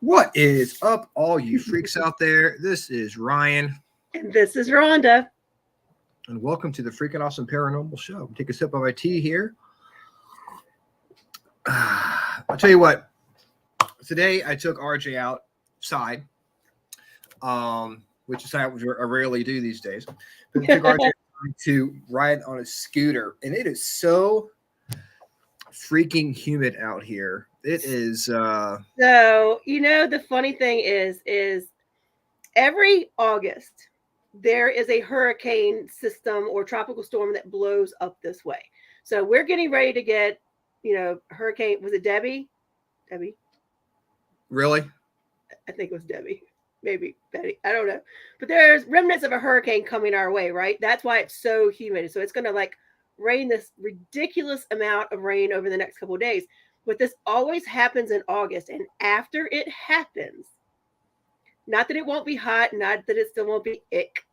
What is up, all you freaks out there? This is Ryan, And this is Rhonda. and welcome to the Freakin' Awesome Paranormal Show. Take a sip of my tea here. I'll tell you what. Today I took RJ outside, which is something I rarely do these days. But I took RJ to ride on a scooter, and it is so freaking humid out here. It is. So, the funny thing is every August there is a hurricane system or tropical storm that blows up this way. So we're getting ready to get, hurricane. Was it Debbie? Debbie? Really? I think it was Debbie. Maybe Betty. I don't know. But there's remnants of a hurricane coming our way, right? That's why it's so humid. So it's going to rain this ridiculous amount of rain over the next couple of days. But this always happens in August. And after it happens, not that it won't be hot, not that it still won't be ick,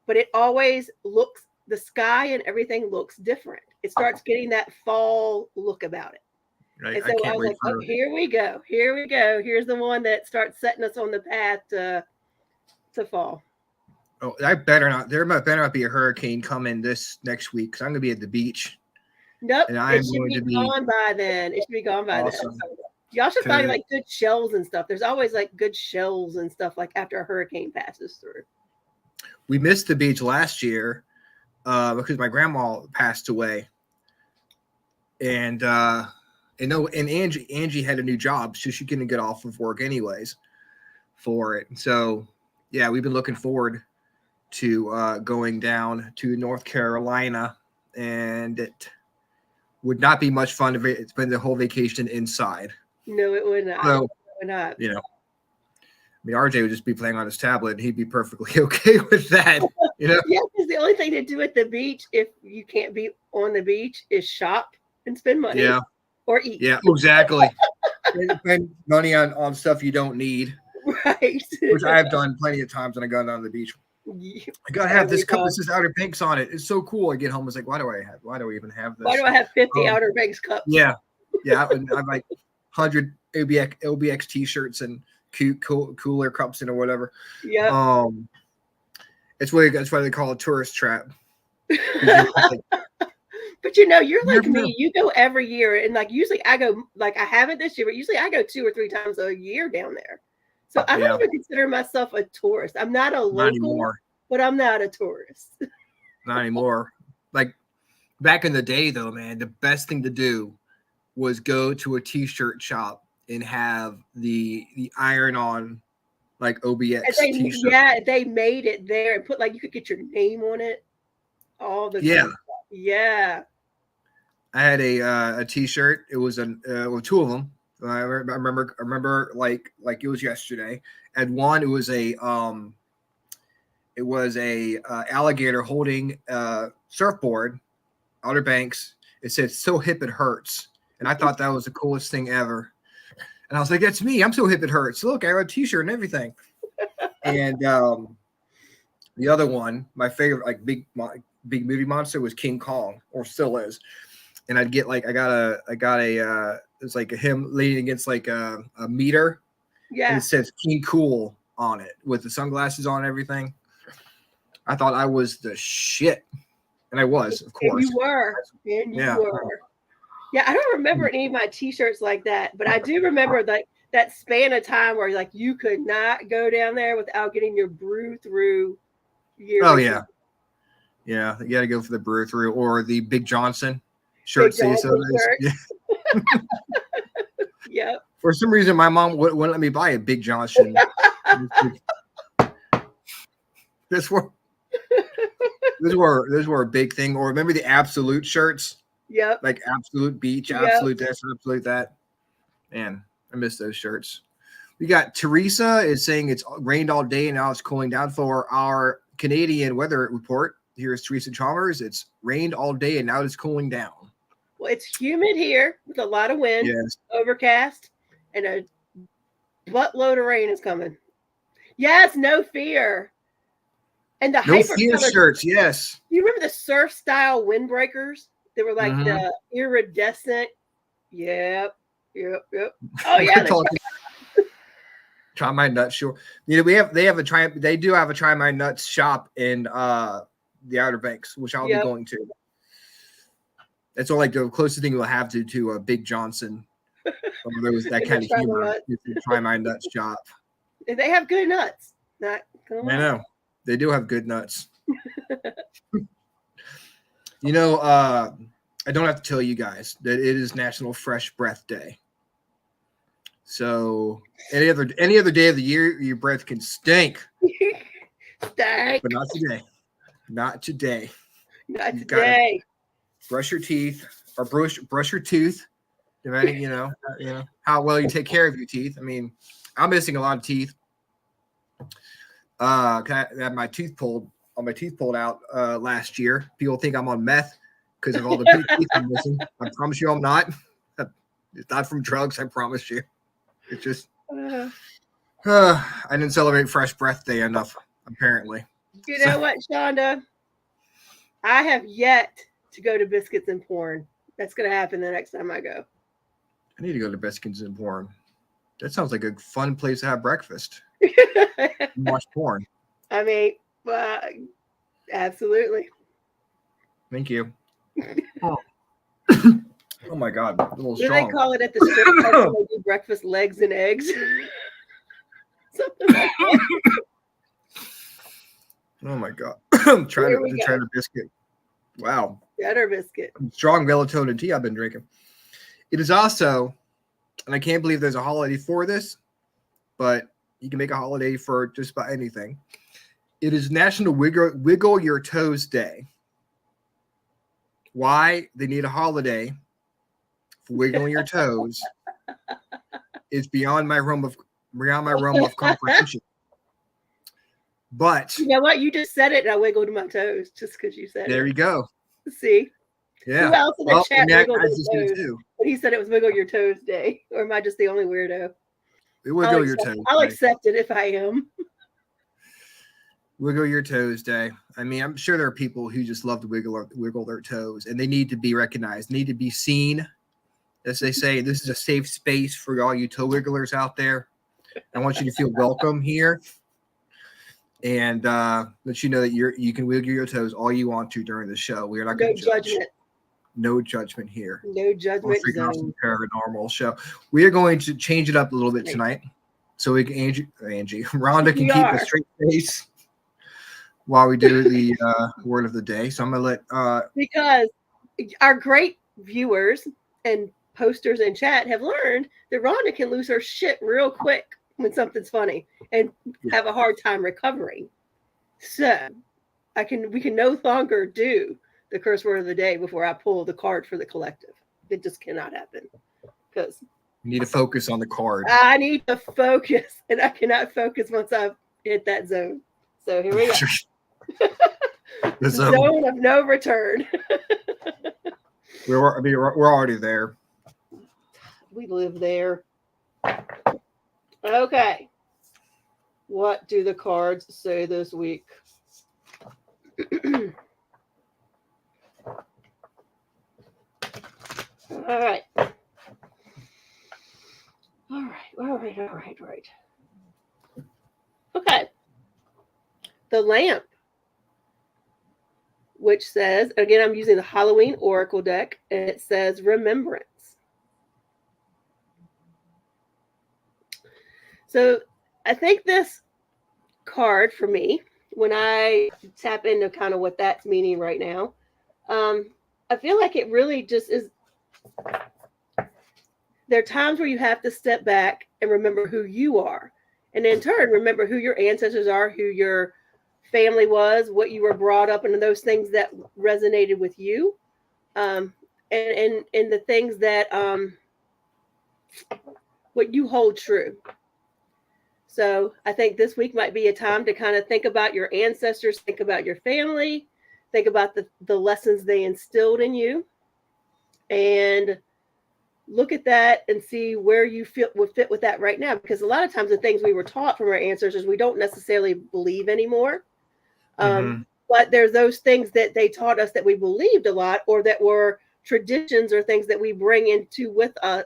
but it always looks, the sky and everything looks different. It starts getting that fall look about it. And so I was like, oh, here we go. Here we go. Here's the one that starts setting us on the path to fall. Oh, I better not. There better not be a hurricane coming this next week because I'm going to be at the beach. Nope. And I'm it should be gone by then. It should be gone by then. Y'all should find good shells and stuff. There's always good shells and stuff after a hurricane passes through. We missed the beach last year because my grandma passed away. And Angie had a new job, so she couldn't get off of work anyways for it. So yeah, we've been looking forward to going down to North Carolina, and it would not be much fun to spend the whole vacation inside. No, it would not. So, it would not. RJ would just be playing on his tablet, and he'd be perfectly okay with that. Yeah, because the only thing to do at the beach, if you can't be on the beach, is shop and spend money. Yeah. Or eat. Yeah, exactly. Spend money on stuff you don't need. Right. Which I've done plenty of times when I got down to the beach. I gotta have this cup. This is Outer Banks on it. It's so cool. I get home, it's like, why do I even have this? Why do I have 50 Outer Banks cups? Yeah. I'm like 100 OBX t-shirts and cooler cups and or whatever. Yeah. That's why they call it a tourist trap. But you're like me. You go every year, and usually I go I haven't this year, but usually I go 2 or 3 times a year down there. So I don't even consider myself a tourist. I'm not a local, but I'm not a tourist. Not anymore. Like back in the day, though, man, the best thing to do was go to a t-shirt shop and have the iron-on OBX t-shirt. Yeah, they made it there and put you could get your name on it. All the yeah. Yeah. I had a t-shirt. It was two of them. I remember like it was yesterday. And one, it was a alligator holding a surfboard, Outer Banks. It said "So hip it hurts," and I thought that was the coolest thing ever. And I was like, "That's me. I'm so hip it hurts. Look, I have a t-shirt and everything." And the other one, my favorite, big movie monster, was King Kong, or still is. And I'd get I got a it's like him leaning against a meter. Yeah. And it says King Cool on it with the sunglasses on and everything. I thought I was the shit. And I was, of course. And you were. And you were. Yeah, I don't remember any of my t-shirts like that, but I do remember that span of time where you could not go down there without getting your brew through. Oh yeah. Yeah, you got to go for the brew through or the Big Johnson shirt. Yeah. Yep. For some reason, my mom wouldn't let me buy a Big Johnson. This were a big thing. Or remember the Absolute shirts? Yep. Like Absolute Beach, Absolute this, Absolute that. Man, I miss those shirts. We got Teresa is saying it's rained all day and now it's cooling down. For our Canadian weather report, here's Teresa Chalmers. It's rained all day and now it's cooling down. Well, it's humid here with a lot of wind, overcast, and a buttload of rain is coming. Yes, no fear. And the No fear shirts, yes. You remember the surf style windbreakers? They were the iridescent. Yep. Oh yeah. Try My Nuts Shop. They do have a Try My Nuts shop in the Outer Banks, which I'll be going to. That's all like the closest thing we'll have to a Big Johnson. Or there was that kind of humor. Try My Nuts shop. They have good nuts. Not gonna lie. I know. They do have good nuts. You know, I don't have to tell you guys that it is National Fresh Breath Day. So any other day of the year, your breath can stink. Stink. But not today. Not today. Not today. Brush your teeth or brush your tooth, depending, you know how well you take care of your teeth. I mean, I'm missing a lot of teeth. I had my tooth pulled out last year. People think I'm on meth because of all the teeth I'm missing. I promise you I'm not. It's not from drugs, I promise you. It's just I didn't celebrate Fresh Breath Day enough, apparently. You know what, Shonda? I have yet to go to Biscuits and Porn. That's going to happen the next time I go. I need to go to Biscuits and Porn. That sounds like a fun place to have breakfast. Watch porn. I mean, absolutely. Thank you. Oh my God. A little Do strong. they call it at the strip club when they do breakfast, legs and eggs? Something like that. Oh my God. I'm trying to biscuit. Wow. Cheddar biscuit. Strong melatonin tea I've been drinking. It is also, and I can't believe there's a holiday for this, but you can make a holiday for just about anything. It is National Wiggle Your Toes Day. Why they need a holiday for wiggling your toes is beyond my realm of comprehension. But you know what? You just said it, and I wiggled my toes just because you said it. There you go. See? Yeah. Who else in the chat wiggled his toes? Too. But he said it was Wiggle Your Toes Day. Or am I just the only weirdo? Wiggle your toes. I'll accept it if I am. Wiggle your toes day. I mean, I'm sure there are people who just love to wiggle their toes, and they need to be recognized, need to be seen. As they say, this is a safe space for all you toe wigglers out there. I want you to feel welcome here, and let you know that you can wiggle your toes all you want to during the show. We are not going to judge. No judgment here. No judgment zone. Paranormal show. We are going to change it up a little bit tonight, so we can Angie, Rhonda can keep a straight face while we do the word of the day. So I'm gonna let because our great viewers and posters in chat have learned that Rhonda can lose her shit real quick when something's funny and have a hard time recovering. So we can no longer do the curse word of the day before I pull the card for the collective. It just cannot happen because you need to focus on the card. I need to focus, and I cannot focus once I've hit that zone. So here we go. The zone of no return. We're already there. We live there. Okay. What do the cards say this week? All right. Okay. The lamp, which says, again, I'm using the Halloween Oracle deck, and it says remembrance. So I think this card for me, when I tap into kind of what that's meaning right now, I feel like it really just is. There are times where you have to step back and remember who you are. And in turn, remember who your ancestors are, who your family was, what you were brought up, and those things that resonated with you. And the things that what you hold true. So I think this week might be a time to kind of think about your ancestors, think about your family, think about the lessons they instilled in you, and look at that and see where you would fit with that right now. Because a lot of times the things we were taught from our ancestors, we don't necessarily believe anymore. But there's those things that they taught us that we believed a lot, or that were traditions or things that we bring into with us,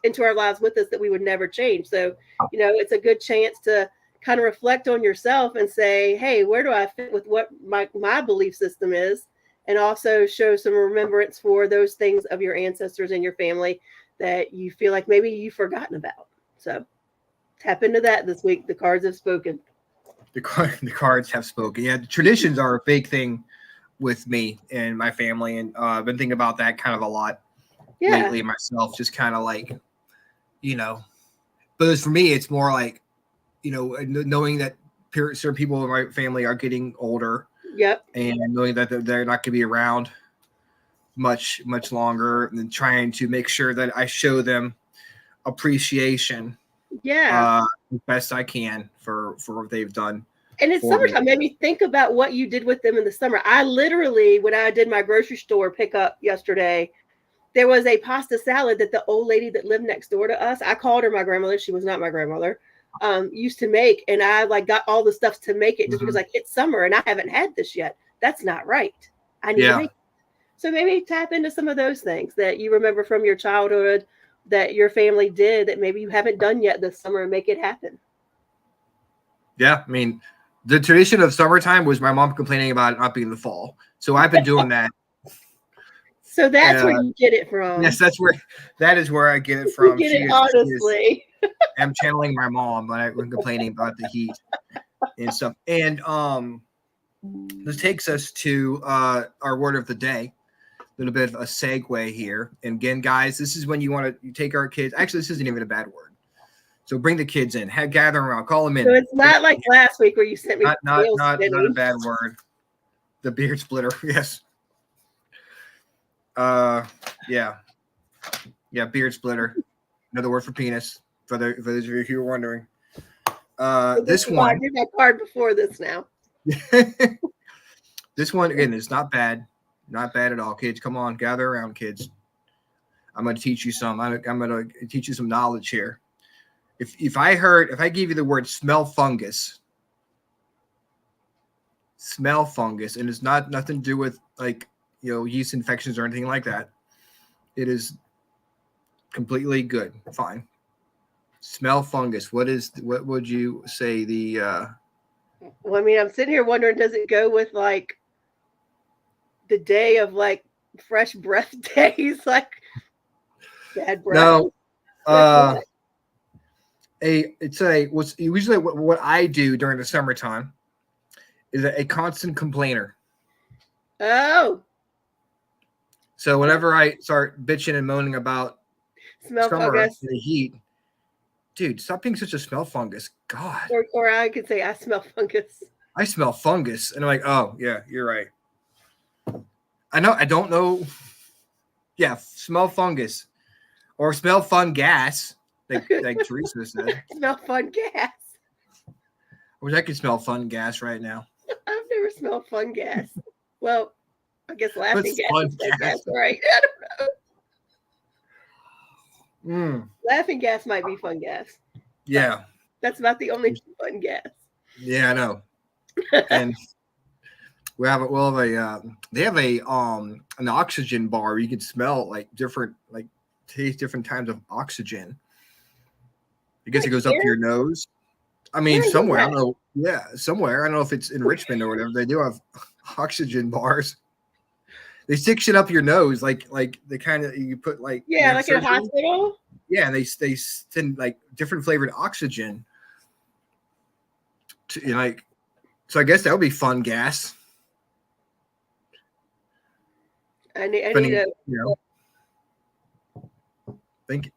into our lives with us that we would never change. So, it's a good chance to kind of reflect on yourself and say, hey, where do I fit with what my belief system is? And also show some remembrance for those things of your ancestors and your family that you feel like maybe you've forgotten about. So tap into that this week. The cards have spoken. The cards have spoken. Yeah, the traditions are a big thing with me and my family, and I've been thinking about that kind of a lot lately myself. Just kind of like, but for me, it's more like, knowing that certain people in my family are getting older. Yep. And knowing that they're not going to be around much longer, and trying to make sure that I show them appreciation. Yeah. As best I can for what they've done. And it's summertime. Made me think about what you did with them in the summer. I literally, when I did my grocery store pickup yesterday, there was a pasta salad that the old lady that lived next door to us, I called her my grandmother. She was not my grandmother. Used to make, and I got all the stuff to make it just because it's summer and I haven't had this yet. That's not right. I need to make it. So maybe tap into some of those things that you remember from your childhood that your family did that maybe you haven't done yet this summer, and make it happen. Yeah, I mean, the tradition of summertime was my mom complaining about it not being the fall. So I've been doing that. So that's where you get it from. Yes, that is where I get it from. You get it honestly. I'm channeling my mom when complaining about the heat and stuff. And this takes us to our word of the day. A little bit of a segue here. And again, guys, this is when you want to take our kids. Actually, this isn't even a bad word. So bring the kids in. Gather around. Call them in. So it's not like last week where you sent me not a bad word. The beard splitter. Yes. Yeah, beard splitter. Another word for penis. For those of you who are wondering. This one. I did that card before this now. This one again is not bad. Not bad at all, kids. Come on, gather around, kids. I'm going to teach you some. I'm going to teach you some knowledge here. If I give you the word smell fungus, and it's nothing to do with like yeast infections or anything like that. It is completely good. Fine. Smell fungus. What would you say the? Well, I mean, I'm sitting here wondering, does it go with like the day of like fresh breath days, like bad breath? No. What's usually what I do during the summertime is a constant complainer. Oh. So whenever I start bitching and moaning about smell summer fungus, the heat, dude, stop being such a smell fungus. God. Or I could say I smell fungus. I smell fungus, and I'm like, oh yeah, you're right. I don't know. Yeah, smell fungus, or smell fun gas, like Teresa said. Smell fun gas. I wish I could smell fun gas right now. I've never smelled fun gas. Well, I guess laughing gas fun is fun gas? gas, right? I don't know. Laughing gas might be fun gas. Yeah. That's not the only fun gas. Yeah, I know. And they have an oxygen bar where you can smell like taste different types of oxygen. I guess it goes up your nose. I mean, somewhere, I don't know. Yeah, somewhere. I don't know if it's in Richmond or whatever. They do have oxygen bars. They stick shit up your nose, like the kind of you put like like in a hospital. Yeah, and they send like different flavored oxygen. So I guess that would be fun gas. I need to. Think.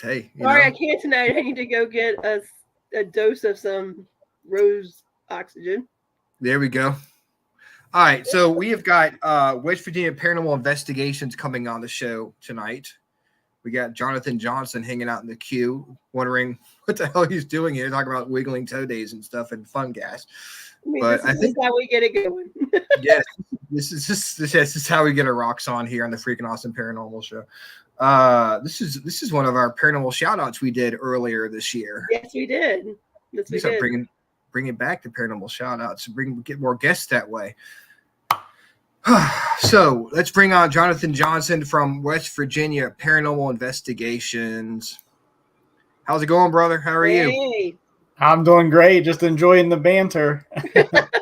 Hey. Sorry, I can't tonight. I need to go get a dose of some rose oxygen. There we go. All right, so we have got West Virginia Paranormal Investigations coming on the show tonight. We got Jonathan Johnson hanging out in the queue, wondering what the hell he's doing here, talking about wiggling toe days and stuff and fun gas. I think how we get it going. Yes, this is how we get our rocks on here on the Freakin' Awesome Paranormal Show. This is one of our paranormal shout outs we did earlier this year. Yes, we did. Yes, we did. Bringing back the paranormal shout outs, get more guests that way. So let's bring on Jonathan Johnson from West Virginia Paranormal Investigations. How's it going, brother? How are you? Hey. I'm doing great. Just enjoying the banter.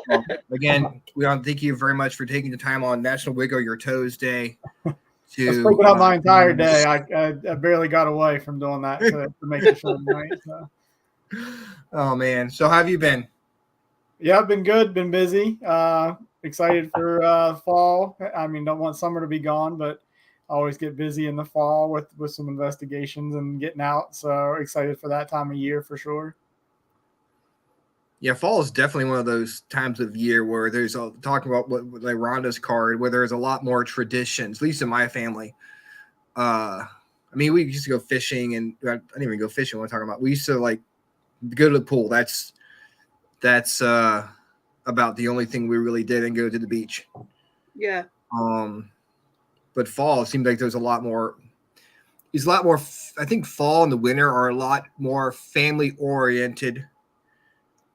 Well, again, we want to thank you very much for taking the time on National Wiggle Your Toes Day. It's taking up my entire day. I barely got away from doing that to make the show tonight. So. Oh man, so how have you been? Yeah, I've been good. Been busy. Excited for fall. I mean, don't want summer to be gone, but I always get busy in the fall with some investigations and getting out. So excited for that time of year for sure. Yeah, fall is definitely one of those times of year where there's talking about what like Rhonda's card, where there's a lot more traditions, at least in my family. I mean, we used to go fishing, and I didn't even go fishing. What I'm talking about, we used to like go to the pool. That's about the only thing we really did, and go to the beach. Yeah. But fall, it seems like there's a lot more. There's a lot more. I think fall and the winter are a lot more family oriented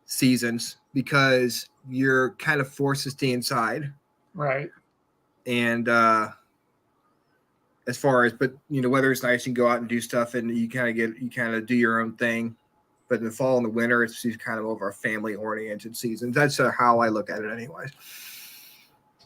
seasons because you're kind of forced to stay inside, right? And as far as, but you know, weather is nice, you can go out and do stuff, and you kind of do your own thing. But in the fall and the winter, it's kind of over family oriented seasons. That's how I look at it, anyways.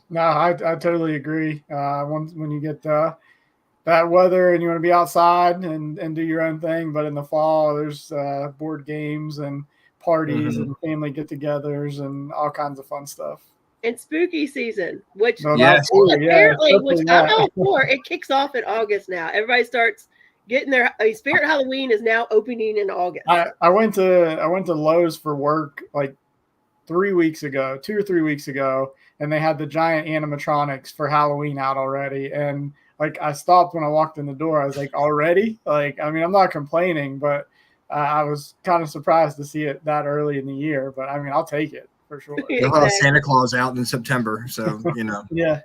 No, I totally agree. When you get that weather and you want to be outside and do your own thing, but in the fall there's board games and parties and family get-togethers and all kinds of fun stuff. And spooky season, which yes, apparently, which I'm all for. It kicks off in August now. Everybody starts getting their Spirit Halloween is now opening in August. I went to Lowe's for work like 2 or 3 weeks ago, and they had the giant animatronics for Halloween out already. And like I stopped when I walked in the door. I was like, already? Like, I mean, I'm not complaining, but I was kind of surprised to see it that early in the year. But I mean, I'll take it for sure. You'll have Santa Claus out in September, so you know. Yeah,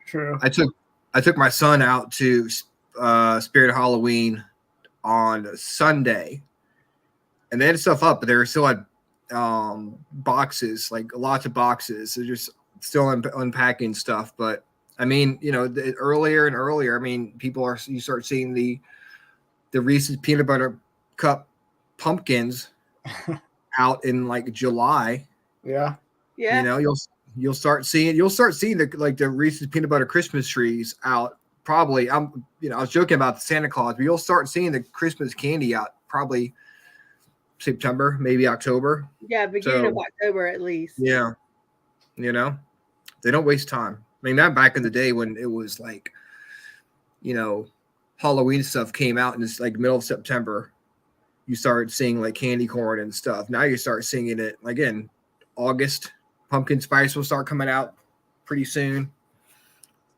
true. I took my son out to Spirit Halloween on Sunday, and they had stuff up, but they were still had boxes, like lots of boxes. They're just still unpacking stuff. But I mean, you know, earlier and earlier, I mean, you start seeing the Reese's peanut butter cup pumpkins out in like July. Yeah. Yeah. You know, you'll start seeing the Reese's peanut butter Christmas trees out. Probably, I was joking about the Santa Claus, but you'll start seeing the Christmas candy out probably September, maybe October. Yeah, beginning of October at least. Yeah. You know, they don't waste time. I mean, not back in the day when it was like, you know, Halloween stuff came out and it's like middle of September. You started seeing like candy corn and stuff. Now you start seeing it again, August. Pumpkin spice will start coming out pretty soon,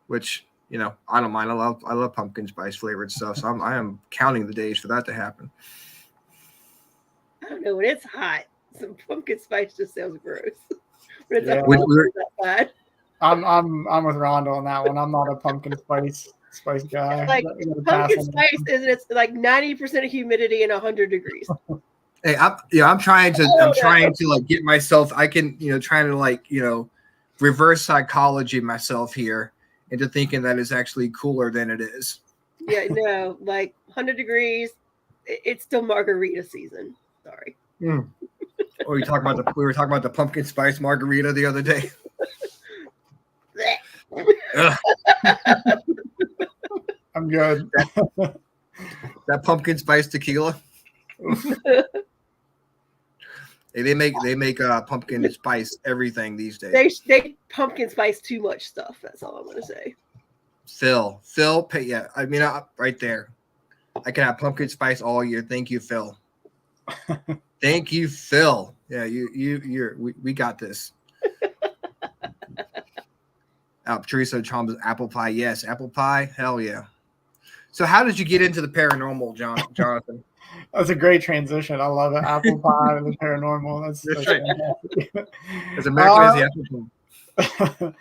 which, you know, I don't mind. I love pumpkin spice flavored stuff. So I am counting the days for that to happen. I don't know, when it's hot, some pumpkin spice just sounds gross. When it's bad. I'm with Rhonda on that one. I'm not a pumpkin spice guy. Like pumpkin spice it's like 90% of humidity and 100 degrees. Hey, I'm trying to like get myself. I can, you know, trying to like, you know, reverse psychology myself here into thinking that it's actually cooler than it is. Yeah, no, like 100 degrees. It's still margarita season. Sorry. Mm. We were talking about the pumpkin spice margarita the other day. I'm good. That pumpkin spice tequila. Hey, they make pumpkin spice everything these days. They pumpkin spice too much stuff. That's all I'm gonna say. Phil, yeah. I mean, right there. I can have pumpkin spice all year. Thank you, Phil. Thank you, Phil. Yeah, we got this. Teresa Chalmers, apple pie. Yes, apple pie. Hell yeah. So how did you get into the paranormal, Jonathan? That's a great transition. I love it. Apple pie and the paranormal. That's right. As American as the apple pie.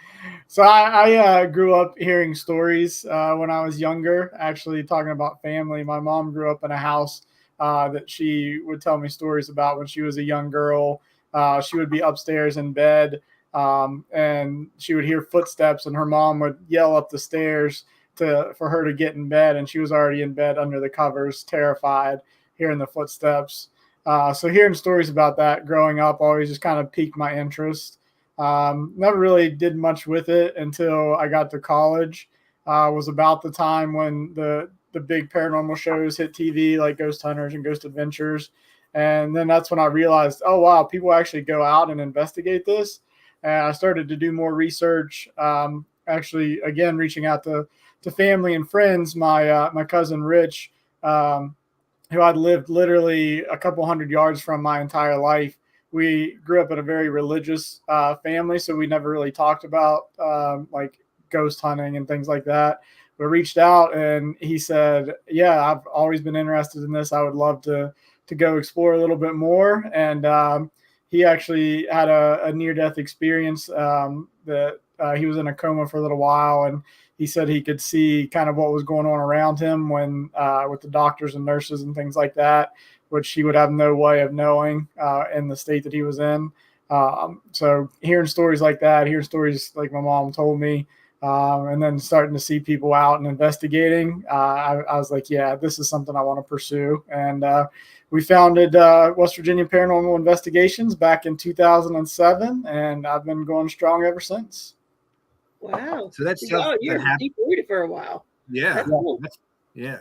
So I grew up hearing stories when I was younger, actually talking about family. My mom grew up in a house that she would tell me stories about when she was a young girl. She would be upstairs in bed and she would hear footsteps and her mom would yell up the stairs for her to get in bed. And she was already in bed under the covers, terrified, hearing the footsteps. So hearing stories about that growing up always just kind of piqued my interest. Never really did much with it until I got to college. Was about the time when the big paranormal shows hit TV, like Ghost Hunters and Ghost Adventures. And then that's when I realized, oh, wow, people actually go out and investigate this. And I started to do more research, actually, again, reaching out to family and friends. My cousin Rich, who I'd lived literally a couple hundred yards from my entire life. We grew up in a very religious family, so we never really talked about like ghost hunting and things like that. But reached out and he said, yeah, I've always been interested in this. I would love to go explore a little bit more. And he actually had a near-death experience that he was in a coma for a little while, and he said he could see kind of what was going on around him when with the doctors and nurses and things like that, which he would have no way of knowing in the state that he was in. So hearing stories like that, hearing stories like my mom told me, and then starting to see people out and investigating, I was like, yeah, this is something I want to pursue. And we founded West Virginia Paranormal Investigations back in 2007, and I've been going strong ever since. Wow. So that's stuff You're that happened. deep rooted for a while. Yeah. That's cool. Yeah.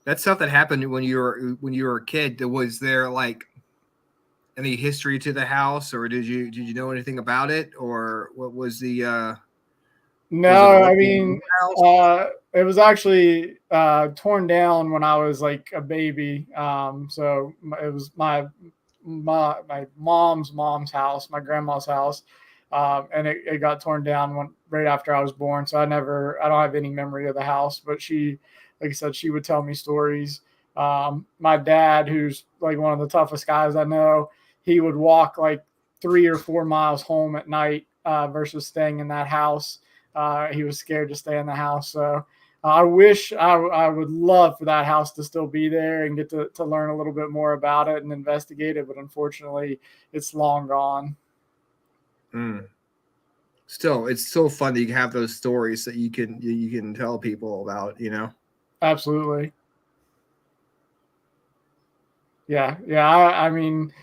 That's stuff that happened when you were a kid. Was there like any history to the house, or did you know anything about it, or what was the No, I mean, it was actually torn down when I was like a baby. So it was my mom's house, my grandma's house, and it got torn down right after I was born. So I don't have any memory of the house. But she, like I said, she would tell me stories. My dad, who's like one of the toughest guys I know, he would walk like 3 or 4 miles home at night versus staying in that house. He was scared to stay in the house. So I wish I would love for that house to still be there and get to learn a little bit more about it and investigate it. But unfortunately, it's long gone. Still, it's so fun that you have those stories that you can tell people about, Absolutely. Yeah. I mean,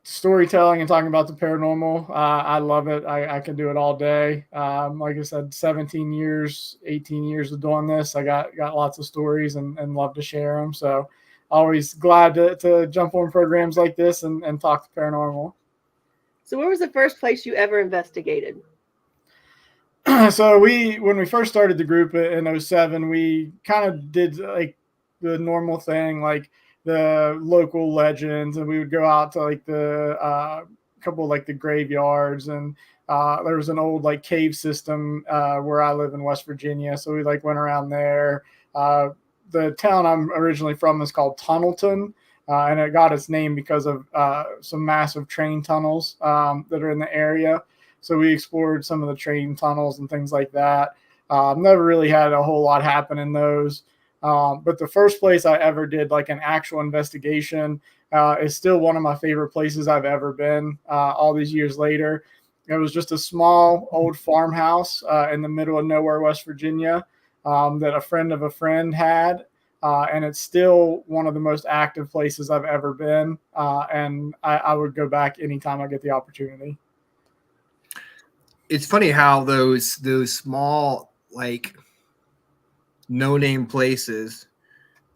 storytelling and talking about the paranormal, I love it. I can do it all day. Like I said, 17 years, 18 years of doing this. I got lots of stories and love to share them. So always glad to jump on programs like this and talk to paranormal. So where was the first place you ever investigated? So when we first started the group in 2007, we kind of did like the normal thing, like the local legends, and we would go out to like the couple of like the graveyards, and there was an old like cave system where I live in West Virginia, so we like went around there. The town I'm originally from is called Tunnelton, and it got its name because of some massive train tunnels that are in the area. So we explored some of the train tunnels and things like that. Never really had a whole lot happen in those. But the first place I ever did like an actual investigation is still one of my favorite places I've ever been all these years later. It was just a small old farmhouse in the middle of nowhere, West Virginia, that a friend of a friend had. And it's still one of the most active places I've ever been. And I would go back anytime I get the opportunity. It's funny how those small, like, no-name places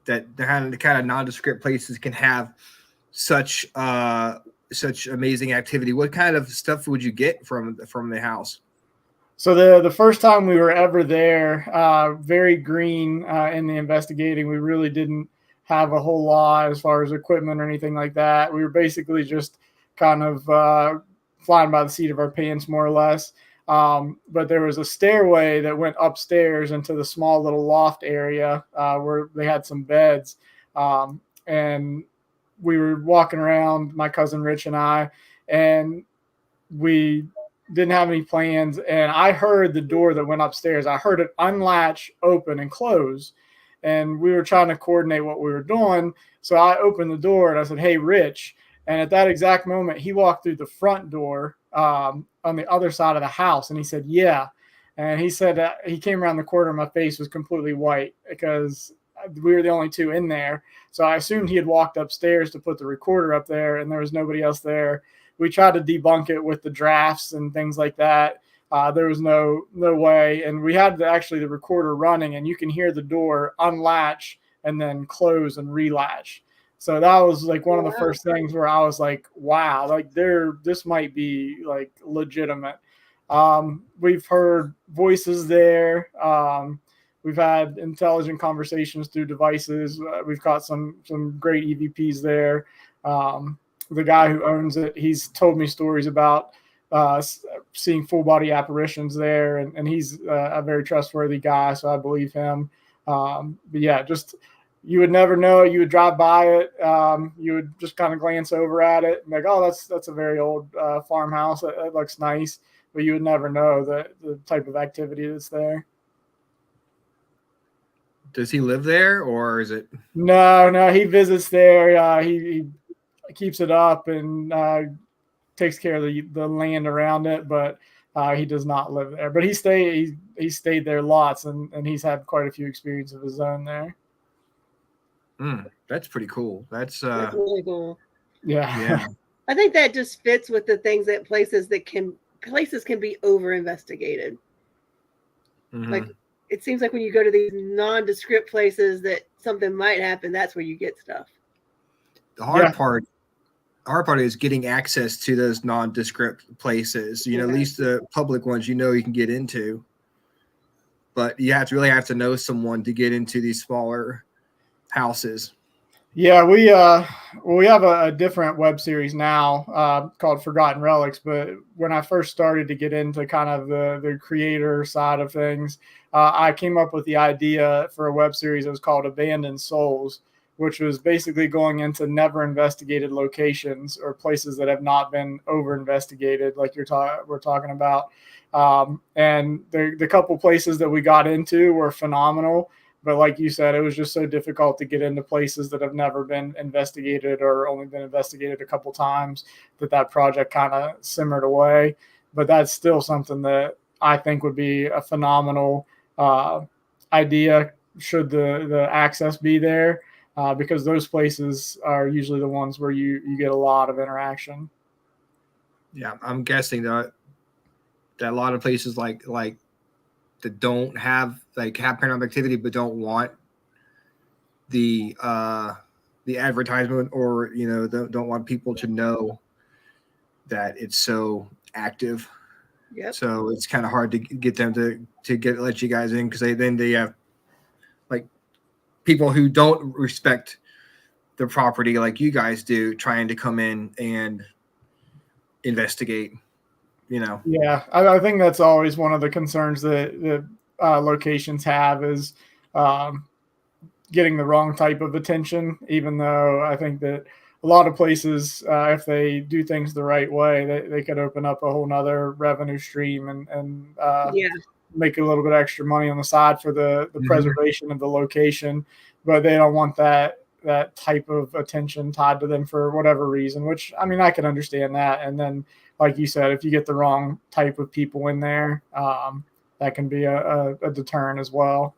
that kind of nondescript places can have such amazing activity. What kind of stuff would you get from the house? So the first time we were ever there, very green in the investigating. We really didn't have a whole lot as far as equipment or anything like that. We were basically just kind of flying by the seat of our pants, more or less. But there was a stairway that went upstairs into the small little loft area where they had some beds. And we were walking around, my cousin Rich and I, and we didn't have any plans. And I heard the door that went upstairs. I heard it unlatch, open, and close. And we were trying to coordinate what we were doing. So I opened the door and I said, "Hey, Rich." And at that exact moment, he walked through the front door on the other side of the house. And he said, "Yeah." And he said he came around the corner and my face was completely white because we were the only two in there. So I assumed he had walked upstairs to put the recorder up there, and there was nobody else there. We tried to debunk it with the drafts and things like that. There was no way. And we had actually the recorder running, and you can hear the door unlatch and then close and relatch. So that was like one of the first things where I was like, wow, like this might be like legitimate. We've heard voices there. We've had intelligent conversations through devices. We've got some great EVPs there. The guy who owns it, he's told me stories about seeing full body apparitions there, and he's a very trustworthy guy, so I believe him. But yeah, just you would never know it. You would drive by it, you would just kind of glance over at it and like, oh, that's a very old farmhouse. It looks nice, but you would never know the type of activity that's there. Does he live there, or is it? No, he visits there. He keeps it up and takes care of the land around it, but he does not live there. But he stayed there lots, and he's had quite a few experiences of his own there. That's pretty cool. That's really cool. Yeah. I think that just fits with the things that places can be over investigated. Mm-hmm. Like it seems like when you go to these nondescript places that something might happen, that's where you get stuff. The hard part is getting access to those nondescript places. At least the public ones, you can get into. But you really have to know someone to get into these smaller houses. Yeah, we have a different web series now called Forgotten Relics. But when I first started to get into kind of the creator side of things, I came up with the idea for a web series that was called Abandoned Souls, which was basically going into never investigated locations or places that have not been over investigated, like we're talking about. And the couple places that we got into were phenomenal. But like you said, it was just so difficult to get into places that have never been investigated or only been investigated a couple times that project kind of simmered away. But that's still something that I think would be a phenomenal idea should the access be there, because those places are usually the ones where you get a lot of interaction. Yeah, I'm guessing that a lot of places like that don't have paranormal activity but don't want the advertisement, or don't want people to know that it's so active. Yep. So it's kind of hard to get them to let you guys in, because they have like people who don't respect the property like you guys do trying to come in and investigate. Yeah, I think that's always one of the concerns that locations have is getting the wrong type of attention, even though I think that a lot of places, if they do things the right way, they could open up a whole nother revenue stream and make a little bit extra money on the side for the preservation of the location. But they don't want that type of attention tied to them for whatever reason, which, I mean, I can understand that. And then, like you said, if you get the wrong type of people in there, that can be a deterrent as well.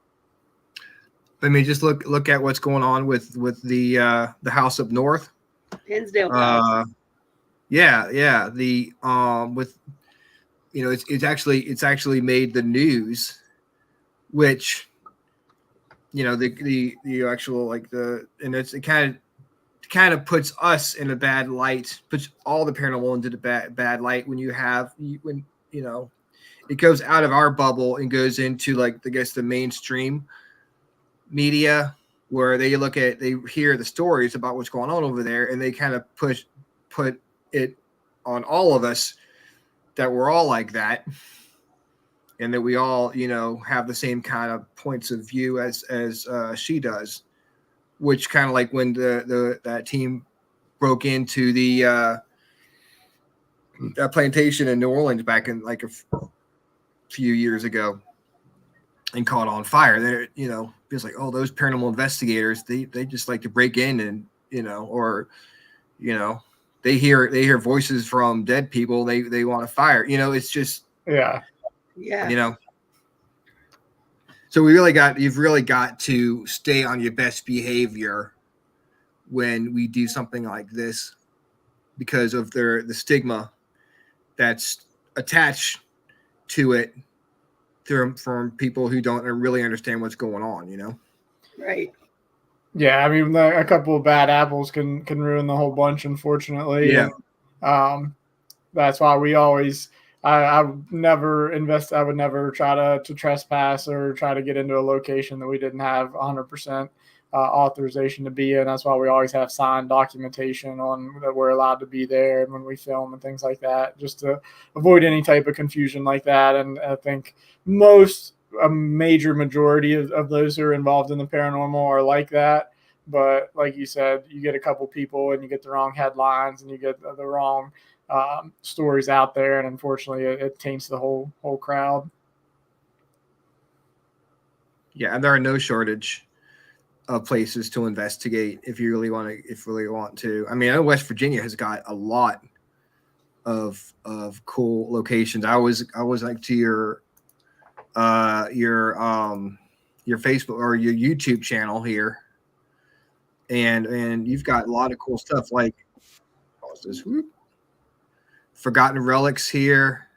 I mean, just look at what's going on with the house up north. Hinsdale House. Yeah. The with it's actually made the news, which the actual and it kind of puts us in a bad light, puts all the paranormal into the bad light when it goes out of our bubble and goes into the mainstream media, where they hear the stories about what's going on over there, and they kind of put it on all of us that we're all like that, and that we all have the same kind of points of view as she does. Which kind of like when that team broke into the plantation in New Orleans back in a few years ago and caught on fire. There, it's like, oh, those paranormal investigators, they just like to break in and they hear voices from dead people. They want to fire. It's just yeah. So you've really got to stay on your best behavior when we do something like this because of the stigma that's attached to it from people who don't really understand what's going on, you know? Right. Yeah, I mean, a couple of bad apples can ruin the whole bunch, unfortunately. Yeah. And that's why we always, I would never invest. I would never try to trespass or try to get into a location that we didn't have 100% authorization to be in. That's why we always have signed documentation on that we're allowed to be there and when we film and things like that, just to avoid any type of confusion like that. And I think a major majority of those who are involved in the paranormal are like that. But like you said, you get a couple people and you get the wrong headlines and you get the wrong stories out there, and unfortunately, it taints the whole crowd. Yeah, and there are no shortage of places to investigate if you really want to. I mean, I know West Virginia has got a lot of cool locations. I was like to your Facebook or your YouTube channel here, and you've got a lot of cool stuff like Forgotten Relics here.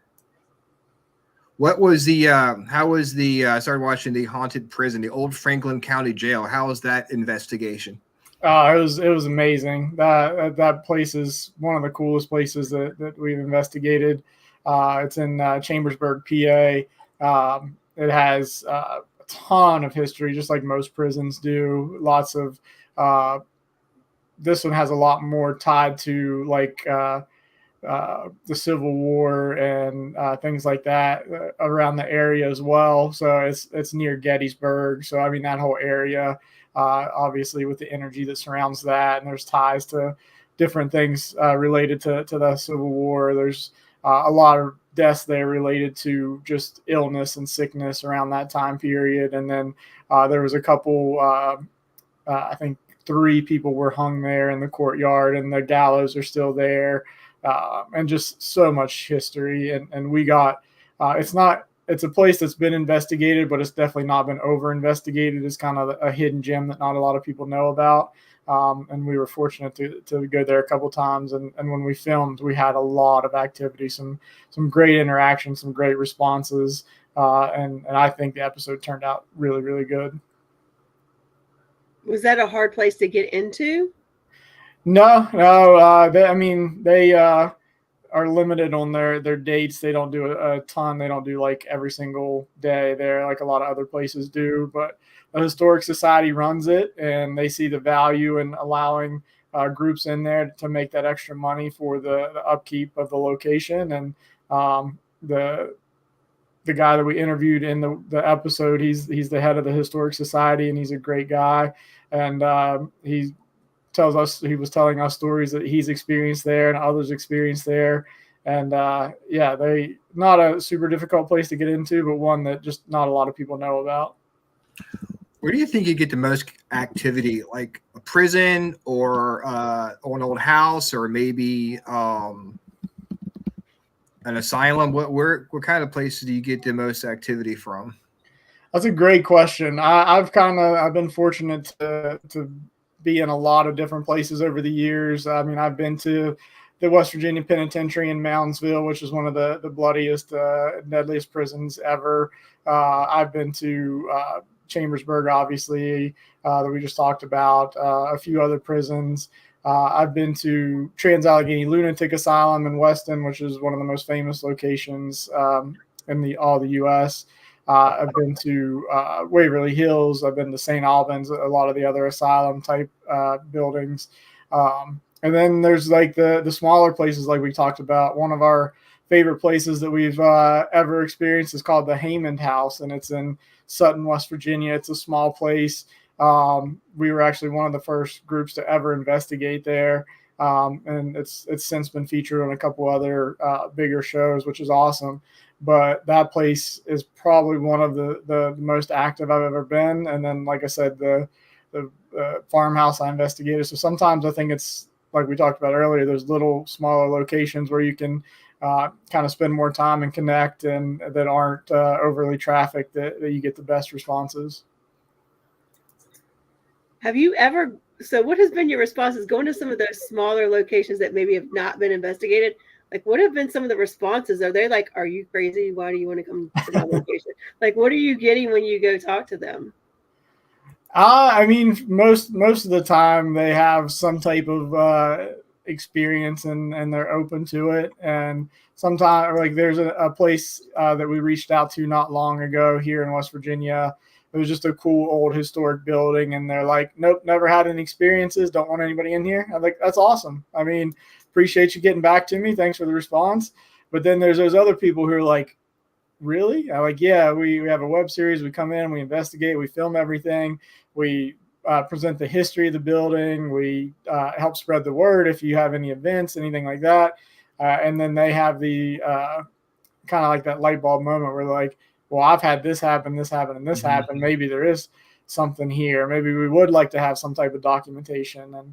What was the how was the I started watching the Haunted Prison, the old Franklin County Jail. How was that investigation? It was amazing. That place is one of the coolest places that we've investigated. It's in Chambersburg, PA. It has a ton of history, just like most prisons do. Lots of this one has a lot more tied to like the Civil War and things like that around the area as well. So it's near Gettysburg. So I mean that whole area, obviously with the energy that surrounds that, and there's ties to different things related to the Civil War. There's a lot of deaths there related to just illness and sickness around that time period. And then there was a couple, I think 3 people were hung there in the courtyard, and the gallows are still there. And just so much history. And we got, it's a place that's been investigated, but it's definitely not been over investigated. It's kind of a hidden gem that not a lot of people know about. And we were fortunate to go there a couple times. And when we filmed, we had a lot of activity, some great interaction, some great responses. And I think the episode turned out really, really good. Was that a hard place to get into? No. They are limited on their dates. They don't do a ton. They don't do like every single day there like a lot of other places do. But the Historic Society runs it, and they see the value in allowing groups in there to make that extra money for the upkeep of the location. And the guy that we interviewed in the episode, he's the head of the Historic Society, and he's a great guy. And he was telling us stories that he's experienced there and others experienced there. And they not a super difficult place to get into, but one that just not a lot of people know about. Where do you think you get the most activity, like a prison or an old house, or maybe an asylum? What kind of places do you get the most activity from? That's a great question. I've been fortunate to be in a lot of different places over the years. I mean, I've been to the West Virginia Penitentiary in Moundsville, which is one of the bloodiest, deadliest prisons ever. I've been to Chambersburg, obviously, that we just talked about, a few other prisons. I've been to Trans-Allegheny Lunatic Asylum in Weston, which is one of the most famous locations in all the U.S. I've been to Waverly Hills. I've been to St. Albans, a lot of the other asylum type buildings. And then there's like the smaller places like we talked about. One of our favorite places that we've ever experienced is called the Haymond House, and it's in Sutton, West Virginia. It's a small place. We were actually one of the first groups to ever investigate there. And it's since been featured on a couple other bigger shows, which is awesome. But that place is probably one of the most active I've ever been. And then, like I said, the farmhouse I investigated. So sometimes I think it's like we talked about earlier, there's little smaller locations where you can kind of spend more time and connect, and that aren't overly trafficked, that you get the best responses. Have you ever, so what has been your responses going to some of those smaller locations that maybe have not been investigated? Like, what have been some of the responses? Are they like, are you crazy? Why do you want to come to my location? Like, what are you getting when you go talk to them? I mean, most of the time they have some type of experience, and they're open to it. And sometimes, like, there's a place that we reached out to not long ago here in West Virginia. It was just a cool old historic building, and they're like, nope, never had any experiences, don't want anybody in here. I'm like, that's awesome. I mean, appreciate you getting back to me. Thanks for the response. But then there's those other people who are like, really? I'm like, yeah, we have a web series. We come in, we investigate, we film everything. We present the history of the building. We help spread the word if you have any events, anything like that. And then they have the kind of like that light bulb moment where they're like, well, I've had this happen, and this happen. Maybe there is something here. Maybe we would like to have some type of documentation. And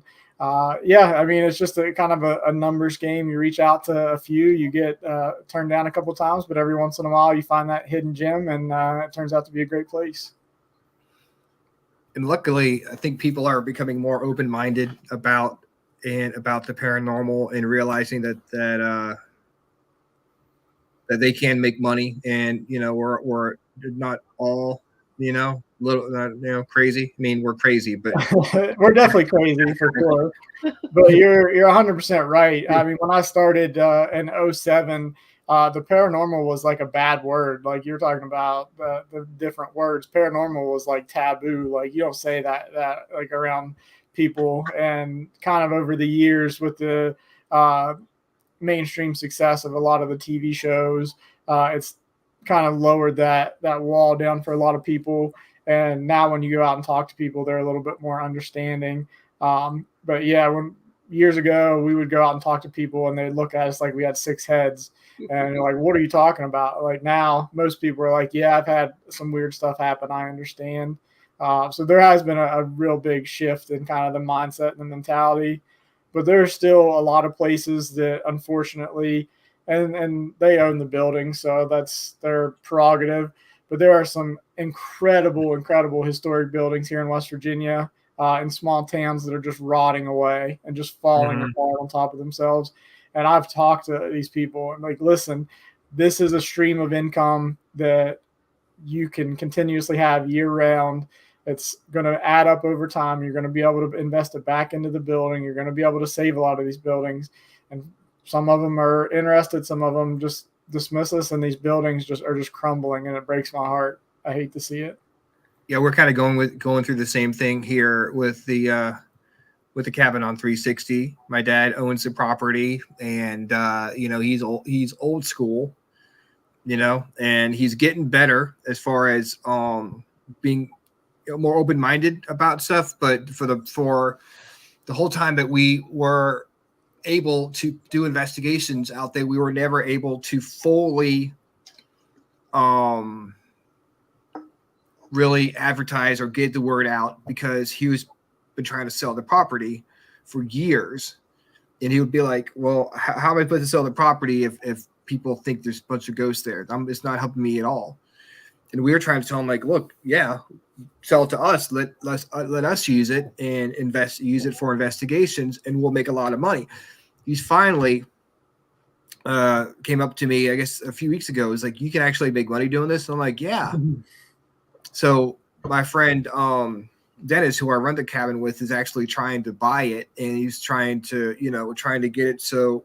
yeah, I mean, it's just a kind of a numbers game. You reach out to a few, you get turned down a couple of times, but every once in a while you find that hidden gem, and it turns out to be a great place. And luckily, I think people are becoming more open-minded about the paranormal, and realizing that they can make money, and we're not all little crazy. I mean, we're crazy, but we're definitely crazy for sure. But you're 100% right. I mean, when I started in 2007, the paranormal was like a bad word. Like, you're talking about the different words. Paranormal was like taboo. Like, you don't say that like around people. And kind of over the years, with the mainstream success of a lot of the TV shows, it's kind of lowered that wall down for a lot of people. And now when you go out and talk to people, they're a little bit more understanding. But yeah, when years ago we would go out and talk to people, and they'd look at us like we had 6 heads, and you're like, what are you talking about? Like, now most people are like, yeah, I've had some weird stuff happen, I understand. So there has been a real big shift in kind of the mindset and the mentality. But there's still a lot of places that, unfortunately, and they own the building, so that's their prerogative. But there are some incredible historic buildings here in West Virginia, in small towns, that are just rotting away and just falling apart on top of themselves. And I've talked to these people, and like, listen, this is a stream of income that you can continuously have year round. It's going to add up over time. You're going to be able to invest it back into the building. You're going to be able to save a lot of these buildings. And some of them are interested. Some of them just dismiss us, and these buildings are just crumbling, and it breaks my heart. I hate to see it. Yeah, we're kind of going through the same thing here with the cabin on 360. My dad owns the property, and he's old school, and he's getting better as far as being more open-minded about stuff. But for the whole time that we were able to do investigations out there, we were never able to fully really advertise or get the word out, because he was been trying to sell the property for years, and he would be like, well, how am I supposed to sell the property if people think there's a bunch of ghosts there? It's not helping me at all. And we were trying to tell him, like, look, yeah, sell it to us, let us use it and use it for investigations, and we'll make a lot of money. He's finally came up to me, I guess a few weeks ago. He's like, you can actually make money doing this? And I'm like, yeah. So my friend Dennis, who I run the cabin with, is actually trying to buy it, and he's trying to get it so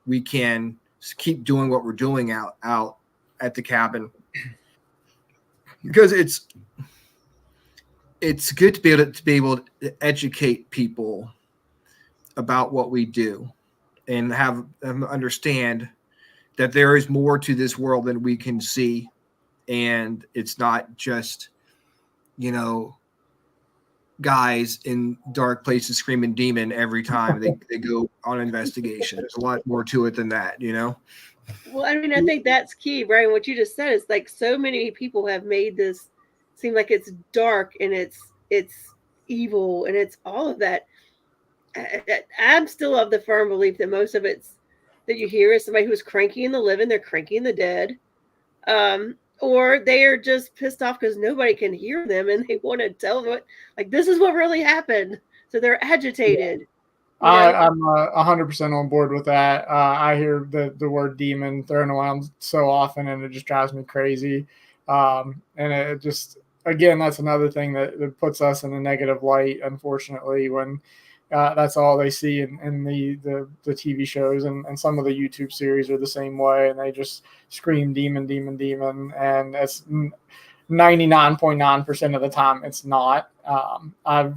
we can keep doing what we're doing out at the cabin, because it's good to be able to educate people about what we do, and have them understand that there is more to this world than we can see, and it's not just guys in dark places screaming demon every time they go on an investigation. There's a lot more to it than that, Well, I mean, I think that's key, Brian. What you just said is like, so many people have made this seem like it's dark and it's evil and it's all of that. I'm still of the firm belief that most of it's that you hear is somebody who's cranky in the living, they're cranky in the dead. Or they are just pissed off because nobody can hear them and they want to tell them, like, this is what really happened. So they're agitated. I'm 100% on board with that. I hear the word demon thrown around so often, and it just drives me crazy. And it just, again, that's another thing that puts us in a negative light, unfortunately, when that's all they see in the TV shows, and some of the YouTube series are the same way, and they just scream demon, demon, demon, and that's 99.9% of the time it's not. I've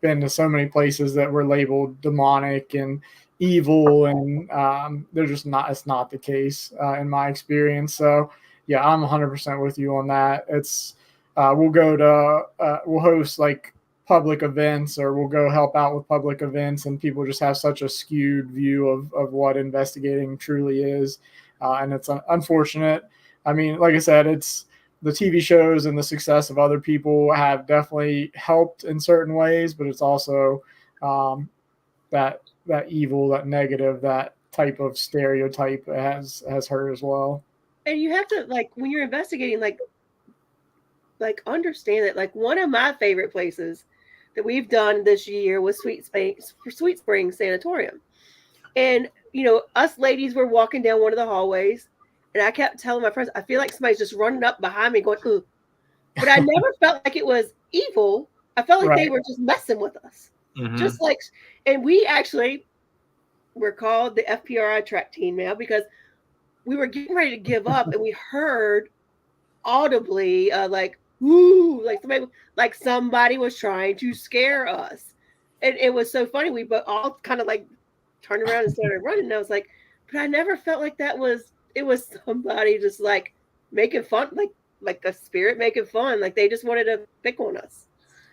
been to so many places that were labeled demonic and evil, and they're just not. It's not the case in my experience. So yeah, I'm 100% with you on that. It's we'll go to we'll host like public events, or we'll go help out with public events, and people just have such a skewed view of what investigating truly is, and it's unfortunate. I mean, like I said, it's the TV shows and the success of other people have definitely helped in certain ways, but it's also that evil, that negative, that type of stereotype has hurt as well. And you have to, like, when you're investigating, like understand that, like, one of my favorite places that we've done this year was Sweet Springs Sanatorium. And, you know, us ladies were walking down one of the hallways, and I kept telling my friends, I feel like somebody's just running up behind me going, ooh. But I never felt like it was evil. I felt like they were just messing with us. Mm-hmm. Just like, and we actually were called the FPRI track team now because we were getting ready to give up, and we heard audibly like, woo, like somebody was trying to scare us. And it was so funny. We all kind of like turned around and started running. And I was like, but I never felt like it was somebody just like making fun, like a spirit making fun. Like they just wanted to pick on us.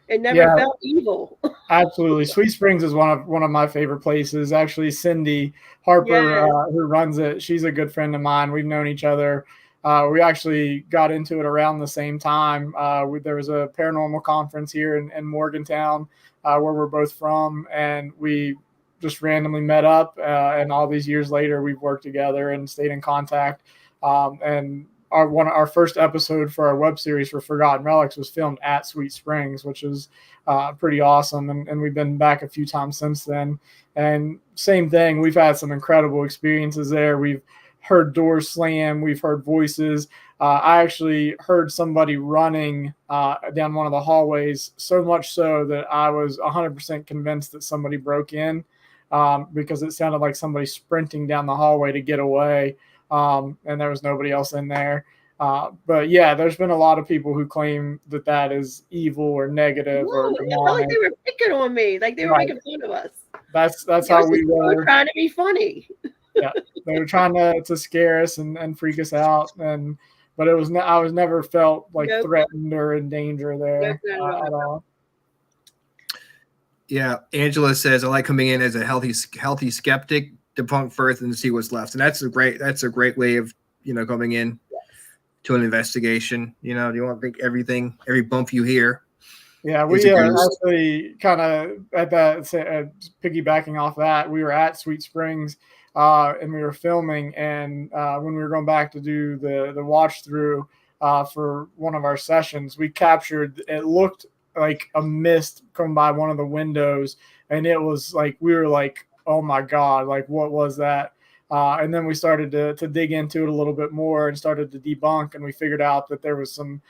It never felt evil. Absolutely. Sweet Springs is one of my favorite places. Actually, Cindy Harper, who runs it, she's a good friend of mine. We've known each other. We actually got into it around the same time. There was a paranormal conference here in Morgantown, where we're both from, and we just randomly met up. And all these years later, we've worked together and stayed in contact. And our first episode for our web series for Forgotten Relics was filmed at Sweet Springs, which is pretty awesome. And we've been back a few times since then. And same thing, we've had some incredible experiences there. We've heard doors slam. We've heard voices. I actually heard somebody running down one of the hallways, so much so that I was 100% convinced that somebody broke in, because it sounded like somebody sprinting down the hallway to get away. And there was nobody else in there. But yeah, there's been a lot of people who claim that is evil or negative. Or like they were picking on me, like they were making fun of us. That's how we were trying to be funny. Yeah, they were trying to scare us and freak us out, but I was never felt like threatened or in danger there at all. Yeah, Angela says, I like coming in as a healthy skeptic, debunk first and see what's left. And that's a great way of, coming in to an investigation. You don't want to think every bump you hear. Yeah, we actually kind of at that, piggybacking off that, we were at Sweet Springs and we were filming, and when we were going back to do the watch through for one of our sessions, we captured, it looked like a mist come by one of the windows, and it was like, we were like, oh my God, like what was that? And then we started to dig into it a little bit more and started to debunk, and we figured out that there was some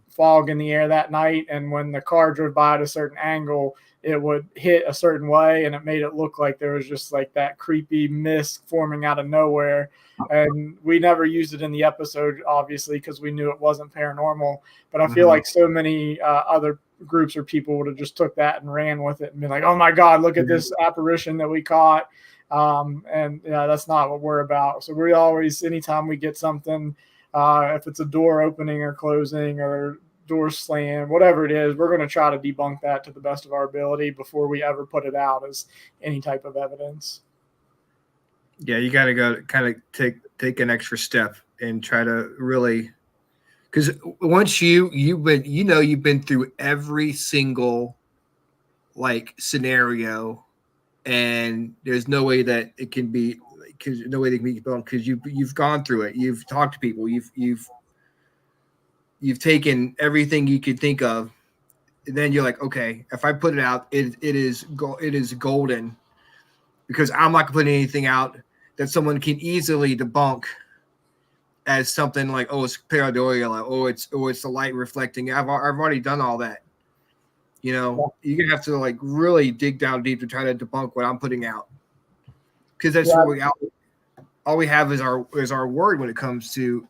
fog in the air that night, and when the car drove by at a certain angle, it would hit a certain way, and it made it look like there was just like that creepy mist forming out of nowhere. And we never used it in the episode, obviously, because we knew it wasn't paranormal. But I feel like so many other groups or people would have just took that and ran with it and been like, oh my God, look at this apparition that we caught. And that's not what we're about. So we always, anytime we get something, if it's a door opening or closing or door slam, whatever it is, we're going to try to debunk that to the best of our ability before we ever put it out as any type of evidence. Yeah, you got to go kind of take an extra step and try to really, because once you've been through every single like scenario, and there's no way that it can because no way they can be debunked because you've gone through it. You've talked to people. You've taken everything you could think of. And then you're like, okay, if I put it out, it is golden, because I'm not gonna put anything out that someone can easily debunk as something like, oh, it's pareidolia, like, it's the light reflecting. I've already done all that. You know, you're gonna have to like really dig down deep to try to debunk what I'm putting out, because that's what all we have is our word when it comes to,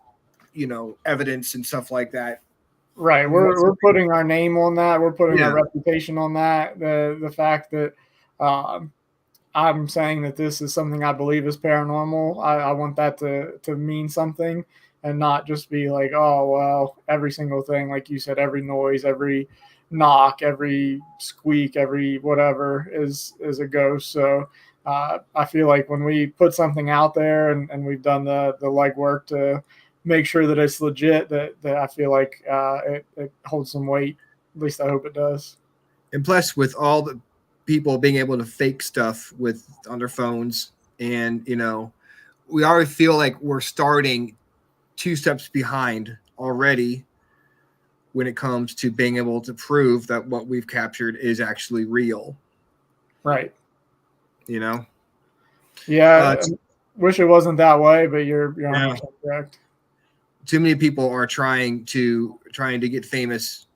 you know, evidence and stuff like that. Right. We're putting our name on that. We're putting our reputation on that. The fact that I'm saying that this is something I believe is paranormal. I want that to mean something and not just be like, oh, well, every single thing, like you said, every noise, every knock, every squeak, every whatever is a ghost. So I feel like when we put something out there and we've done the legwork to make sure that it's legit, that I feel like it holds some weight. At least I hope it does. And plus, with all the people being able to fake stuff on their phones, and you know, we already feel like we're starting 2 steps behind already when it comes to being able to prove that what we've captured is actually real. Right. You know? Yeah. Wish it wasn't that way, but you're 100% correct. Too many people are trying to get famous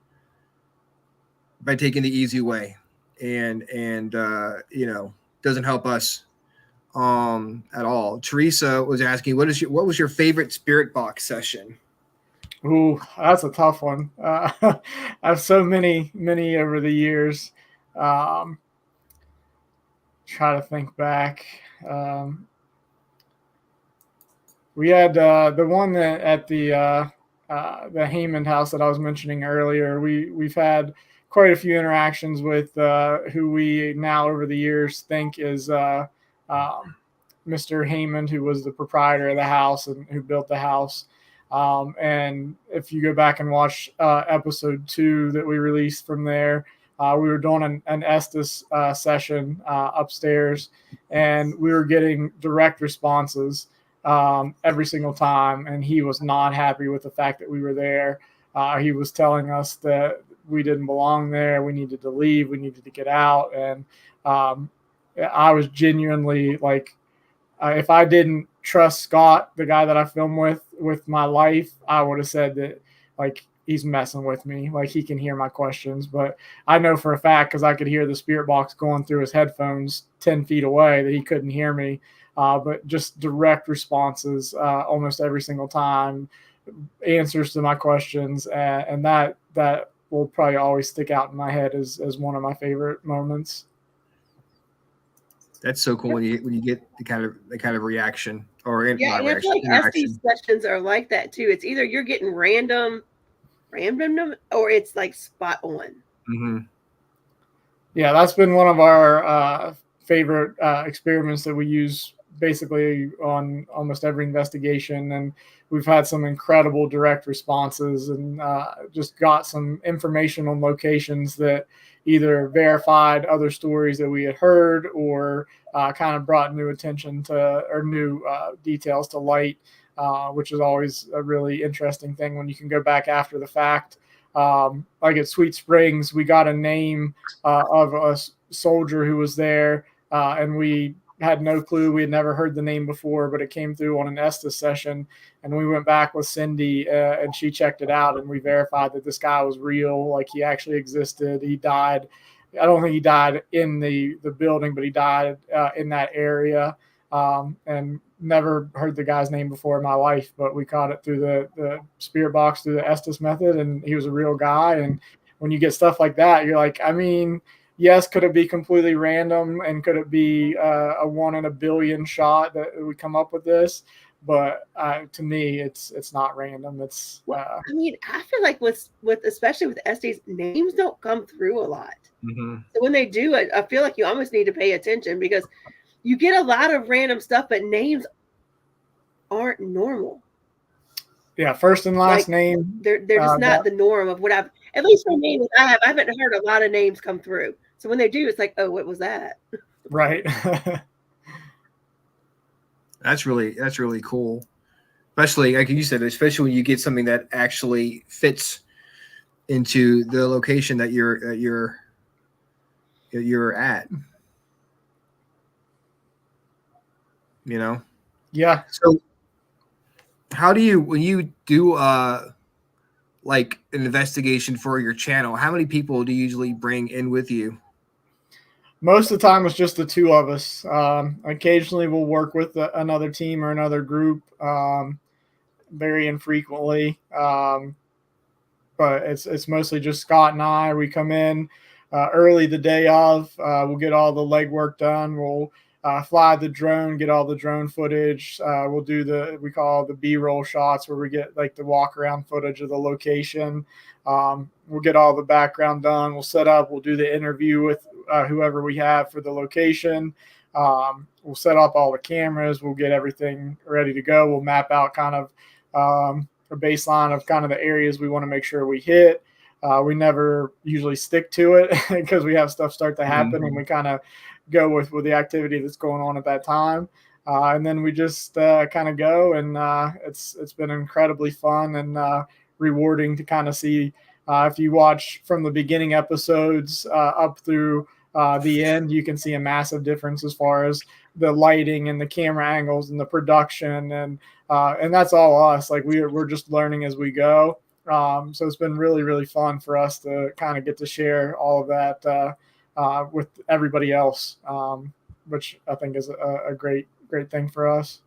by taking the easy way, and you know, doesn't help us at all. Teresa was asking, what was your favorite spirit box session? Ooh, that's a tough one. I have so many over the years. Try to think back. We had the one that at the Heyman house that I was mentioning earlier. We've had quite a few interactions with who we now over the years think is Mr. Heyman, who was the proprietor of the house and who built the house. And if you go back and watch episode 2 that we released from there, we were doing an Estes session upstairs, and we were getting direct responses every single time. And he was not happy with the fact that we were there. He was telling us that we didn't belong there. We needed to leave. We needed to get out. And I was genuinely like, if I didn't trust Scott, the guy that I film with my life, I would have said that like he's messing with me, like he can hear my questions. But I know for a fact, because I could hear the spirit box going through his headphones 10 feet away, that he couldn't hear me. But just direct responses almost every single time, answers to my questions, and that will probably always stick out in my head as one of my favorite moments. That's so cool when you get the kind of reaction or and I feel like Estes sessions are like that too. It's either you're getting random, or it's like spot on. Mm-hmm. Yeah, that's been one of our favorite experiments that we use basically on almost every investigation, and we've had some incredible direct responses and just got some information on locations that either verified other stories that we had heard or kind of brought new attention to or new details to light, which is always a really interesting thing when you can go back after the fact. Like at Sweet Springs, we got a name of a soldier who was there, and we had no clue. We had never heard the name before, but it came through on an Estes session, and we went back with Cindy and she checked it out, and we verified that this guy was real. Like he actually existed. He died. I don't think he died in the building, but he died in that area, and never heard the guy's name before in my life, but we caught it through the spirit box, through the Estes method, and he was a real guy. And when you get stuff like that, you're like, I mean, yes, could it be completely random, and could it be a 1 in a billion shot that we come up with this? But to me, it's not random. It's I mean, I feel like with especially with Estes, names don't come through a lot. Mm-hmm. So when they do, I feel like you almost need to pay attention, because you get a lot of random stuff, but names aren't normal. Yeah, first and last name. They're just not the norm of what I've, at least for me, I haven't heard a lot of names come through. So when they do, it's like, oh, what was that? Right. That's really cool. Especially like you said, especially when you get something that actually fits into the location that you're at. You know? Yeah. So how do you, when you do like an investigation for your channel, how many people do you usually bring in with you? Most of the time, it's just the two of us. Occasionally, we'll work with another team or another group, very infrequently. But it's mostly just Scott and I. We come in early the day of. We'll get all the legwork done. We'll fly the drone, get all the drone footage. We'll do we call the B-roll shots where we get like the walk around footage of the location. We'll get all the background done. We'll set up. We'll do the interview with whoever we have for the location. We'll set up all the cameras. We'll get everything ready to go. We'll map out kind of a baseline of kind of the areas we want to make sure we hit. We never usually stick to it because we have stuff start to happen, and we kind of go with the activity that's going on at that time. And then we just kind of go, and it's been incredibly fun and rewarding to kind of see. If you watch from the beginning episodes up through the end, you can see a massive difference as far as the lighting and the camera angles and the production, and that's all us. Like we're just learning as we go. So it's been really, really fun for us to kind of get to share all of that with everybody else, which I think is a great thing for us.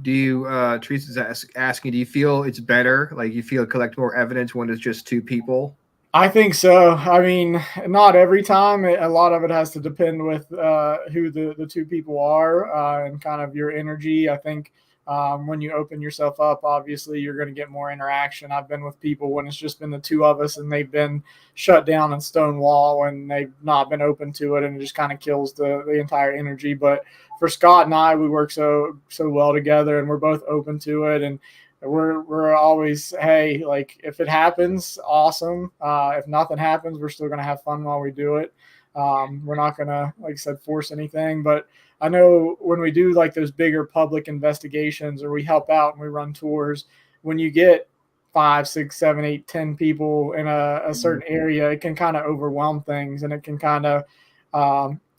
Do you, Teresa's asking, do you feel it's better? Like you feel collect more evidence when it's just two people? I think so. I mean, not every time. A lot of it has to depend with who the two people are and kind of your energy. I think when you open yourself up, obviously you're going to get more interaction. I've been with people when it's just been the two of us and they've been shut down and stonewall and they've not been open to it, and it just kind of kills the entire energy. But for Scott and I, we work so well together, and we're both open to it, and we're always, hey, like if it happens, awesome. If nothing happens, we're still gonna have fun while we do it. We're not gonna, like I said, force anything. But I know when we do like those bigger public investigations or we help out and we run tours, when you get 5, 6, 7, 8, 10 people in a certain area, it can kind of overwhelm things, and it can kind of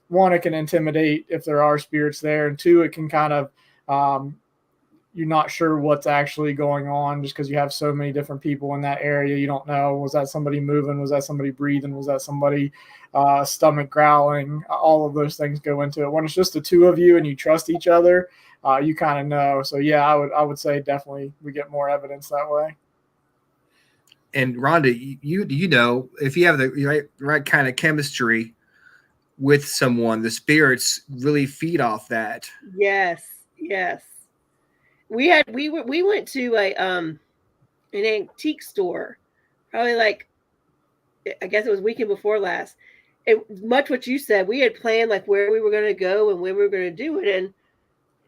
one, it can intimidate if there are spirits there, and two, it can kind of you're not sure what's actually going on just because you have so many different people in that area. You don't know, was that somebody moving? Was that somebody breathing? Was that somebody stomach growling? All of those things go into it. When it's just the two of you and you trust each other, you kind of know. So yeah, I would say definitely we get more evidence that way. And Rhonda, you know, if you have the right kind of chemistry with someone, the spirits really feed off that. Yes. We went to an antique store, probably like, I guess it was weekend before last. And much what you said, we had planned like where we were going to go and when we were going to do it. And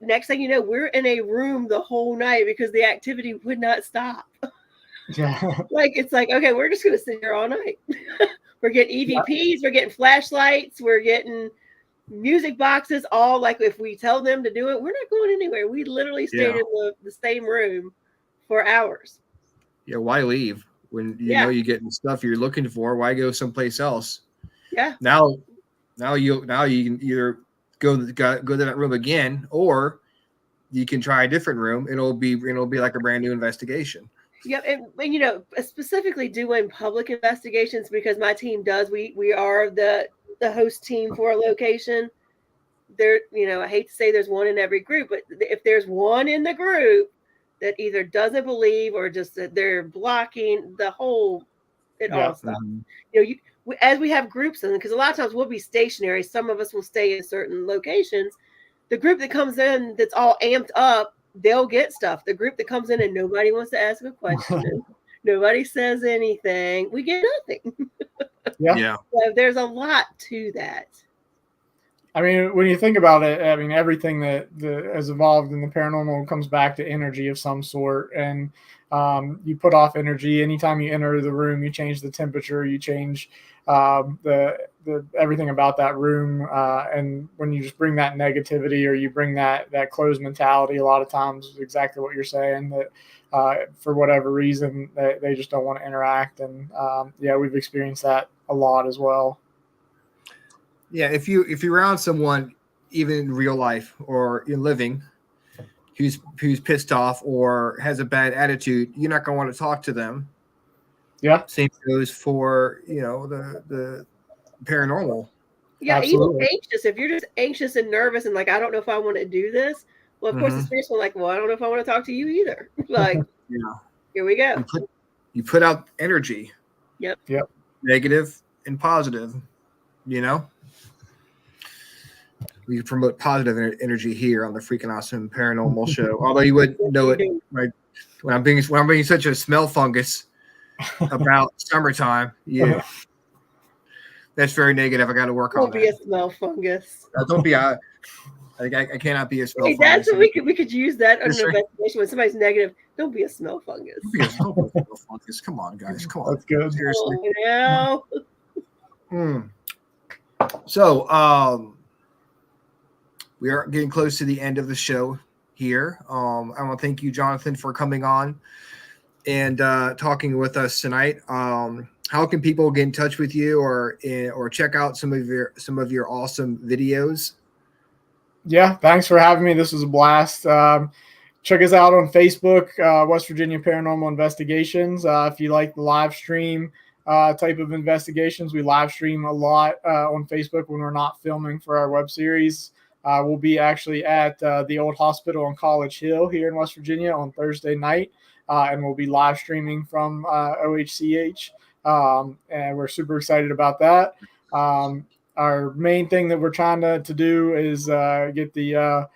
next thing you know, we're in a room the whole night because the activity would not stop. Yeah. Like, it's like, okay, we're just going to sit here all night. We're getting EVPs, we're getting flashlights, we're getting music boxes, all like if we tell them to do it, we're not going anywhere. We literally stayed in the same room for hours. Yeah, why leave when you know you're getting stuff you're looking for? Why go someplace else? Yeah. Now you can either go to that room again, or you can try a different room. It'll be like a brand new investigation. Yeah, and you know, specifically doing public investigations, because my team does. We are the host team for a location. There, you know, I hate to say there's one in every group, but if there's one in the group that either doesn't believe or just that they're blocking the whole, all stuff. You know, as we have groups, and because a lot of times we'll be stationary, some of us will stay in certain locations. The group that comes in that's all amped up, they'll get stuff. The group that comes in and nobody wants to ask a question, nobody says anything, we get nothing. Yeah. So there's a lot to that. I mean, when you think about it, I mean, everything that has evolved in the paranormal comes back to energy of some sort. And you put off energy. Anytime you enter the room, you change the temperature, you change the everything about that room. And when you just bring that negativity or you bring that closed mentality, a lot of times exactly what you're saying, that for whatever reason they just don't want to interact. And we've experienced that a lot as well. Yeah, if you're around someone, even in real life or in living, who's pissed off or has a bad attitude, you're not gonna want to talk to them. Yeah. Same goes for the paranormal. Yeah, Absolutely. even anxious. If you're just anxious and nervous and like, I don't know if I want to do this. Well, of course, the spirits are like, well, I don't know if I want to talk to you either. Like, here we go. You put out energy. Yep. Negative and positive. We promote positive energy here on the Freakin' Awesome Paranormal Show. Although you wouldn't know it, right? When I'm being such a smell fungus about summertime, yeah, that's very negative. I got to work on that. Don't be a smell fungus. Don't be. I cannot be a smell fungus. That's what we could use that on an investigation when somebody's negative. Don't be a smell fungus. Don't be a smell fungus. Come on, guys. Come on. That's good. Seriously. So, we are getting close to the end of the show here. I want to thank you, Jonathan, for coming on and talking with us tonight. How can people get in touch with you or check out some of your awesome videos? Yeah, thanks for having me. This was a blast. Check us out on Facebook, West Virginia Paranormal Investigations. If you like the live stream type of investigations, we live stream a lot on Facebook when we're not filming for our web series. We'll be actually at the old hospital on College Hill here in West Virginia on Thursday night, and we'll be live streaming from OHCH, and we're super excited about that. Our main thing that we're trying to do is get the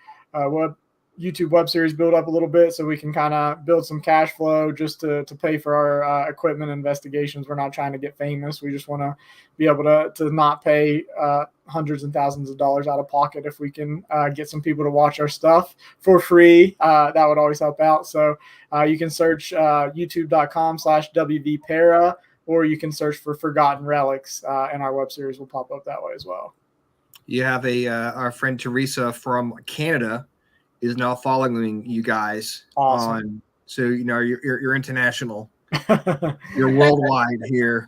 YouTube web series built up a little bit so we can kind of build some cash flow just to pay for our equipment investigations. We're not trying to get famous. We just want to be able to not pay hundreds and thousands of dollars out of pocket if we can get some people to watch our stuff for free. That would always help out. So you can search youtube.com/WVPara, or you can search for Forgotten Relics, and our web series will pop up that way as well. You have our friend Teresa from Canada is now following you guys. Awesome. So you're international. You're worldwide here.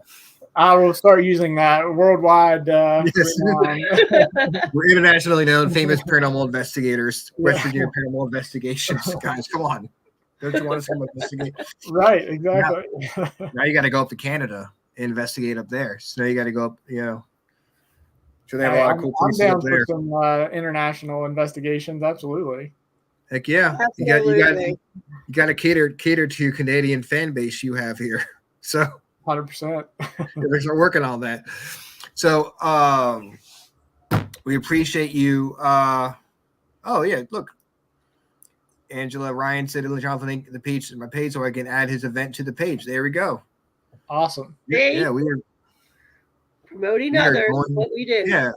I will start using that worldwide. Yes. We're internationally known, famous paranormal investigators. West Virginia Paranormal Investigations. Guys, come on. Don't you want us to come investigate? Right, exactly. Now you got to go up to Canada and investigate up there. So now you got to go up, So they have a lot of cool places I'm down up there. for some international investigations. Absolutely. Heck yeah. Absolutely. You got to cater to your Canadian fan base you have here. So 100%. We're working on that. So we appreciate you. Look. Angela Ryan said, "Jonathan, link the page to my page so I can add his event to the page." There we go. Awesome. Yeah, we are promoting others. What we do. Yeah,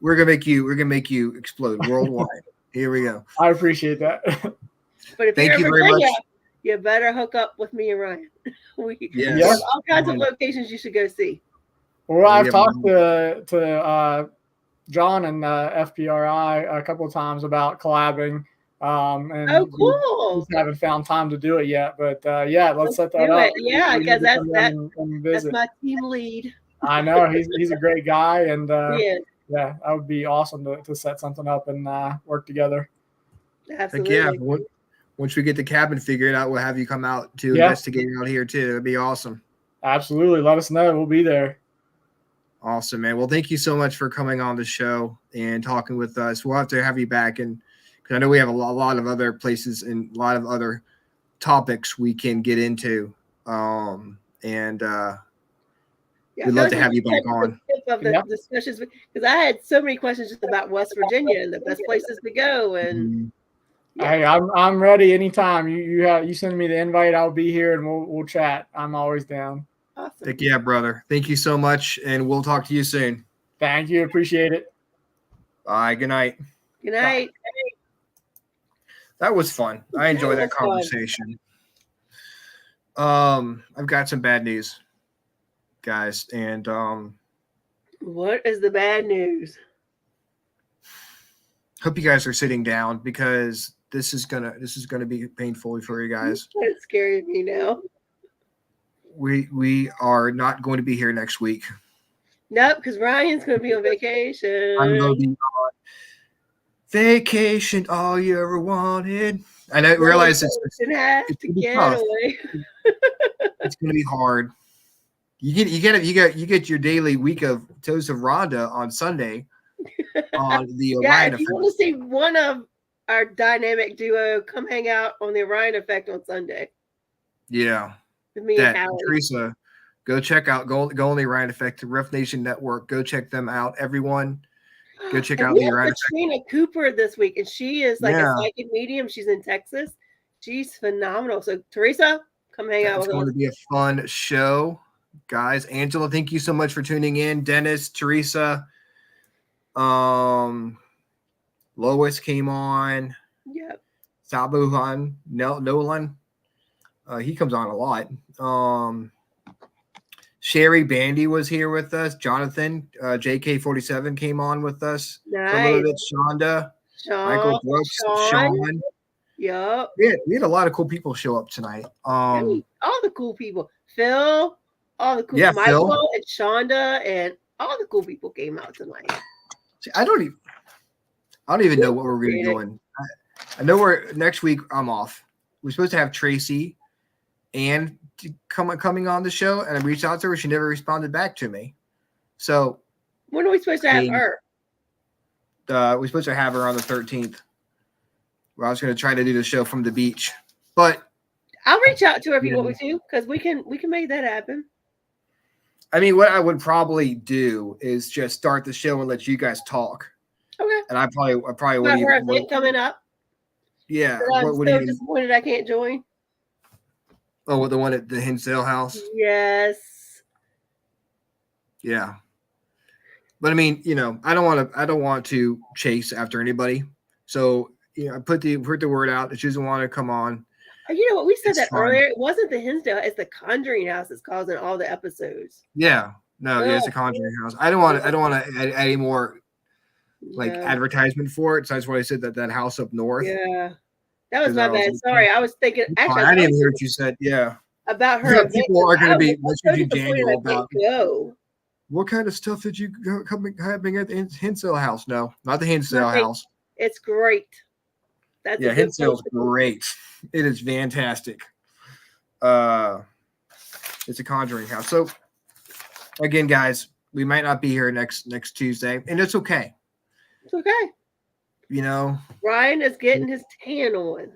we're gonna make you explode worldwide. Here we go. I appreciate that. But if Thank you're you very much. You better hook up with me and Ryan. We Yes. have all kinds of locations you should go see. Well, I've talked to John and FPRI a couple of times about collabing. And cool! We just haven't found time to do it yet, but let's set that up. Yeah, because that's my team lead. I know he's a great guy, and that would be awesome to set something up and work together. Absolutely. Like, yeah, once we get the cabin figured out, we'll have you come out to investigate out here too. It'd be awesome. Absolutely, let us know. We'll be there. Awesome, man. Well, thank you so much for coming on the show and talking with us. We'll have to have you back, and because I know we have a lot of other places and a lot of other topics we can get into. We'd love to have you back on. Of the discussions, because I had so many questions just about West Virginia and the best places to go. And hey, I'm ready anytime. You send me the invite, I'll be here and we'll chat. I'm always down. Awesome. Heck yeah, brother. Thank you so much, and we'll talk to you soon. Thank you. Appreciate it. Bye. Good night. Good night. Bye. That was fun. I enjoyed that conversation. I've got some bad news, guys, and What is the bad news? Hope you guys are sitting down because this is gonna be painful for you guys. It's scaring me now. We are not going to be here next week. Nope, because Ryan's going to be on vacation. I'm going to be on vacation, all you ever wanted. And I realize it's gonna be tough. It's going to be hard. You get your daily week of Toes of Rhonda on Sunday on the Orion if you want to see one of our dynamic duo, come hang out on the Orion Effect on Sunday. Yeah. With me and Hallie. Teresa, go check out go on the Orion Effect, the Rough Nation Network. Go check them out. Everyone, go check out the Orion Effect. Katrina Cooper this week, and she is like a psychic medium. She's in Texas. She's phenomenal. So Teresa, come hang out with us. It's going to be a fun show, guys. Angela, thank you so much for tuning in. Dennis, Teresa, Lois came on. Yep. Sabuhan, Nolan. He comes on a lot. Sherry Bandy was here with us. Jonathan, JK47 came on with us. Nice. For a little bit. Shonda, Michael Brooks, Sean. Yep. We had a lot of cool people show up tonight. All the cool people. Phil, all the cool Michael Phil and Shonda, and all the cool people came out tonight. See, I don't even know what we're really doing. I know next week I'm off. We're supposed to have Tracy and coming on the show, and I reached out to her. She never responded back to me. So when are we supposed to have her? We're supposed to have her on the 13th. Where I was going to try to do the show from the beach, but I'll reach out to her if you want me to, because we can make that happen. I mean, what I would probably do is just start the show and let you guys talk. Okay. And I probably would. Her event coming up. Yeah. I'm so disappointed I can't join. Oh, the one at the Hinsdale house? Yes. Yeah. But I mean, I don't want to chase after anybody. So, I put the word out that she doesn't want to come on. You know what? We said that earlier. It wasn't the Hinsdale, it's the Conjuring House that's causing all the episodes. Yeah. No, it's the Conjuring House. I don't want to add any more advertisement for it. So that's why I said that house up north. Yeah. That was my bad. Sorry. I was thinking actually I didn't hear what you said. Yeah. About her. People are going to be messaging Daniel about go. What kind of stuff did you having at the Hinsdale house? No, not the Hinsdale house. It's great. Hinsdale's great. It is fantastic. It's a Conjuring house. So again, guys, we might not be here next Tuesday, and it's okay. It's okay. Ryan is getting his tan on.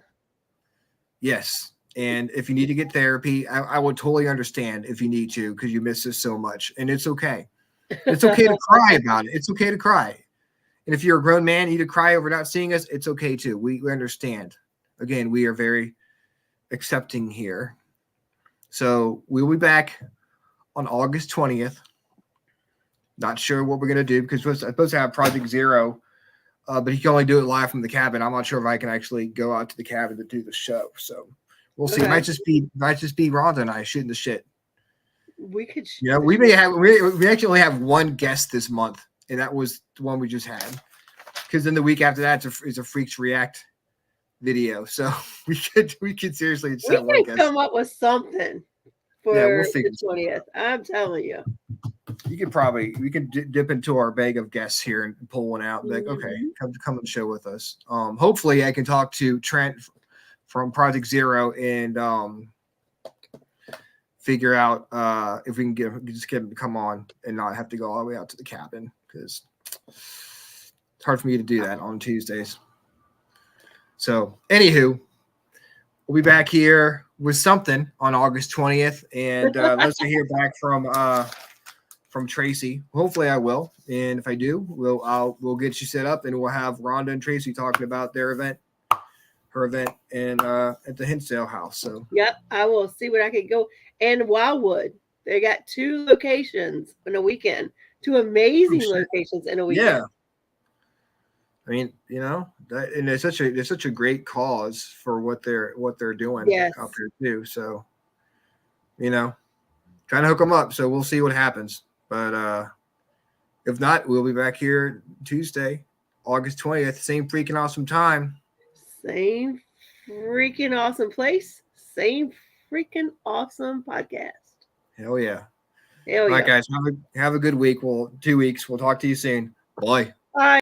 Yes. And if you need to get therapy, I would totally understand if you need to, because you miss us so much. And it's okay. It's okay to cry about it. It's okay to cry. And if you're a grown man, you need to cry over not seeing us, it's okay too. We understand. Again, we are very accepting here. So we'll be back on August 20th. Not sure what we're going to do because I'm supposed to have Project Zero, but he can only do it live from the cabin. I'm not sure if I can actually go out to the cabin to do the show. So we'll see. It might just be Rhonda and I shooting the shit. We could. We may have. We actually only have one guest this month, and that was the one we just had. Because then the week after that is a Freaks React video. So we could seriously just have one guest. Come up with something for the 20th. I'm telling you. We can dip into our bag of guests here and pull one out. And be like, okay, come and show with us. Hopefully I can talk to Trent from Project Zero and figure out if we can get him to come on and not have to go all the way out to the cabin, because it's hard for me to do that on Tuesdays. So anywho, we'll be back here with something on August 20th, and let's hear back from Tracy. Hopefully I will. And if I do, we'll get you set up, and we'll have Rhonda and Tracy talking about her event and at the Hinsdale house. So yep, I will see what I can go. And Wildwood, they got 2 locations in a weekend, 2 amazing locations in a weekend. Yeah. I mean, and it's such a great cause for what they're doing out there too. So, trying to hook them up. So we'll see what happens. But If not, we'll be back here Tuesday, August 20th, same freaking awesome time. Same freaking awesome place. Same freaking awesome podcast. Hell yeah. Hell All yeah. right, guys, have a good week. 2 weeks. We'll talk to you soon. Bye. Bye.